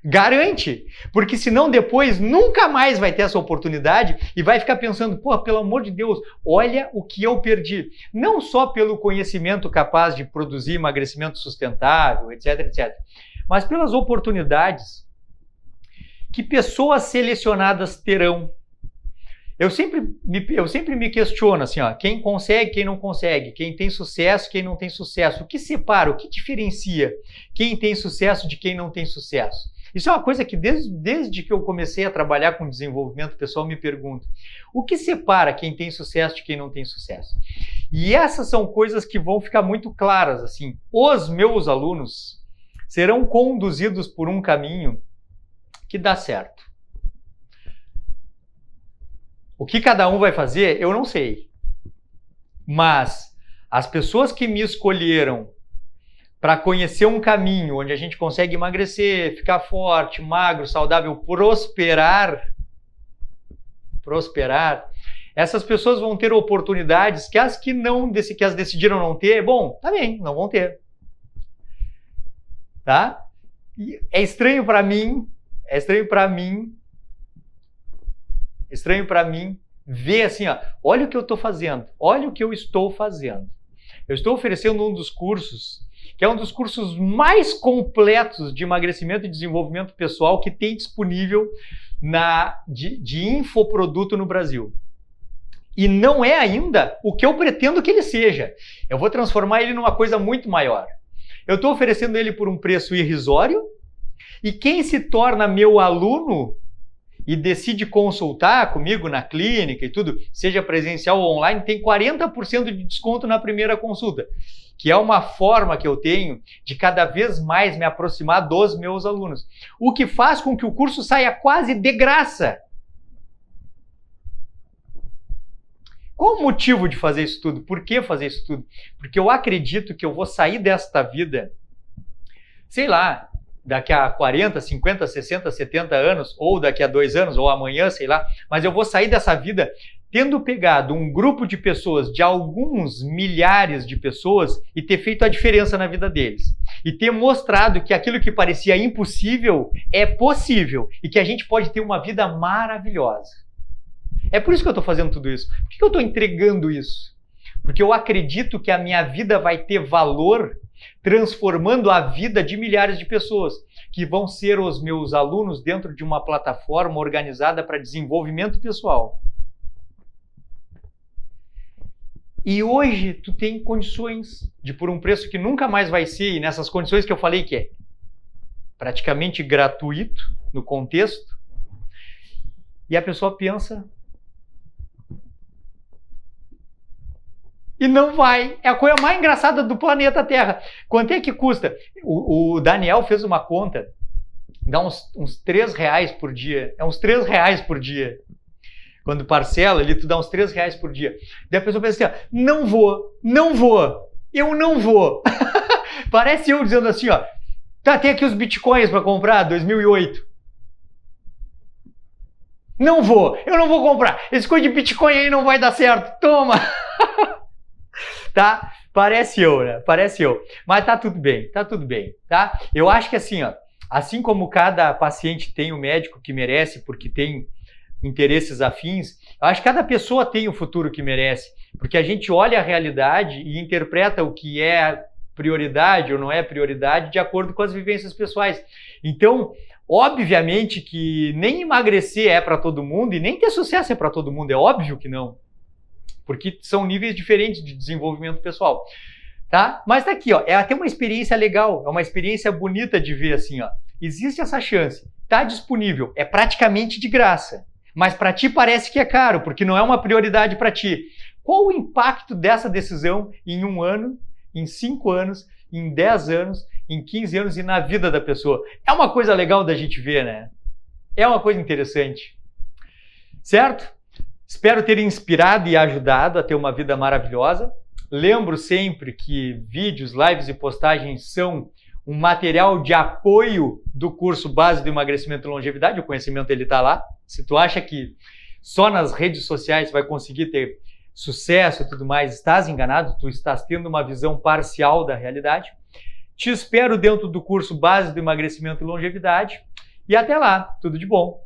A: Garante. Porque senão depois nunca mais vai ter essa oportunidade e vai ficar pensando, pô, pelo amor de Deus, olha o que eu perdi. Não só pelo conhecimento capaz de produzir emagrecimento sustentável, etc, etc. Mas pelas oportunidades que pessoas selecionadas terão. Eu sempre me questiono assim, ó, quem consegue, quem não consegue, quem tem sucesso, quem não tem sucesso. O que separa, o que diferencia quem tem sucesso de quem não tem sucesso? Isso é uma coisa que desde que eu comecei a trabalhar com desenvolvimento pessoal me pergunto. O que separa quem tem sucesso de quem não tem sucesso? E essas são coisas que vão ficar muito claras assim. Os meus alunos serão conduzidos por um caminho que dá certo. O que cada um vai fazer, eu não sei. Mas as pessoas que me escolheram para conhecer um caminho onde a gente consegue emagrecer, ficar forte, magro, saudável, prosperar, essas pessoas vão ter oportunidades que as decidiram não ter, bom, tá bem, não vão ter. Tá? E é estranho para mim ver assim, ó, olha o que eu estou fazendo, olha o que eu estou fazendo. Eu estou oferecendo um dos cursos, que é um dos cursos mais completos de emagrecimento e desenvolvimento pessoal que tem disponível de infoproduto no Brasil. E não é ainda o que eu pretendo que ele seja. Eu vou transformar ele numa coisa muito maior. Eu estou oferecendo ele por um preço irrisório e quem se torna meu aluno e decide consultar comigo na clínica e tudo, seja presencial ou online, tem 40% de desconto na primeira consulta, que é uma forma que eu tenho de cada vez mais me aproximar dos meus alunos, o que faz com que o curso saia quase de graça. Qual o motivo de fazer isso tudo? Por que fazer isso tudo? Porque eu acredito que eu vou sair desta vida, sei lá, daqui a 40, 50, 60, 70 anos, ou daqui a 2 anos, ou amanhã, sei lá, mas eu vou sair dessa vida tendo pegado um grupo de pessoas, de alguns milhares de pessoas, e ter feito a diferença na vida deles. E ter mostrado que aquilo que parecia impossível é possível, e que a gente pode ter uma vida maravilhosa. É por isso que eu estou fazendo tudo isso. Por que eu estou entregando isso? Porque eu acredito que a minha vida vai ter valor transformando a vida de milhares de pessoas, que vão ser os meus alunos dentro de uma plataforma organizada para desenvolvimento pessoal. E hoje tu tem condições de, por um preço que nunca mais vai ser, e nessas condições que eu falei que é praticamente gratuito no contexto, e a pessoa pensa e não vai. É a coisa mais engraçada do planeta Terra. Quanto é que custa? O Daniel fez uma conta, dá uns 3 reais por dia. É uns 3 reais por dia. Quando parcela, ali tu dá uns 3 reais por dia. Daí a pessoa pensa assim, ó, não vou, eu não vou. Parece eu dizendo assim, ó, tá, tem aqui os bitcoins para comprar, 2008. Não vou, eu não vou comprar. Esse coisa de bitcoin aí não vai dar certo. Toma. Tá? Parece eu, né? Parece eu. Mas tá tudo bem, tá? Eu acho que assim, ó, assim como cada paciente tem o médico que merece porque tem interesses afins, eu acho que cada pessoa tem o futuro que merece, porque a gente olha a realidade e interpreta o que é prioridade ou não é prioridade de acordo com as vivências pessoais. Então, obviamente que nem emagrecer é para todo mundo e nem ter sucesso é para todo mundo, é óbvio que não. Porque são níveis diferentes de desenvolvimento pessoal, tá? Mas tá aqui, ó, é até uma experiência legal, é uma experiência bonita de ver assim, ó. Existe essa chance, tá disponível, é praticamente de graça, mas para ti parece que é caro, porque não é uma prioridade para ti. Qual o impacto dessa decisão em 1 ano, em 5 anos, em 10 anos, em 15 anos e na vida da pessoa? É uma coisa legal da gente ver, né? É uma coisa interessante, certo? Espero ter inspirado e ajudado a ter uma vida maravilhosa. Lembro sempre que vídeos, lives e postagens são um material de apoio do curso Base do Emagrecimento e Longevidade. O conhecimento ele está lá. Se tu acha que só nas redes sociais vai conseguir ter sucesso e tudo mais, estás enganado, tu estás tendo uma visão parcial da realidade. Te espero dentro do curso Base do Emagrecimento e Longevidade. E até lá, tudo de bom!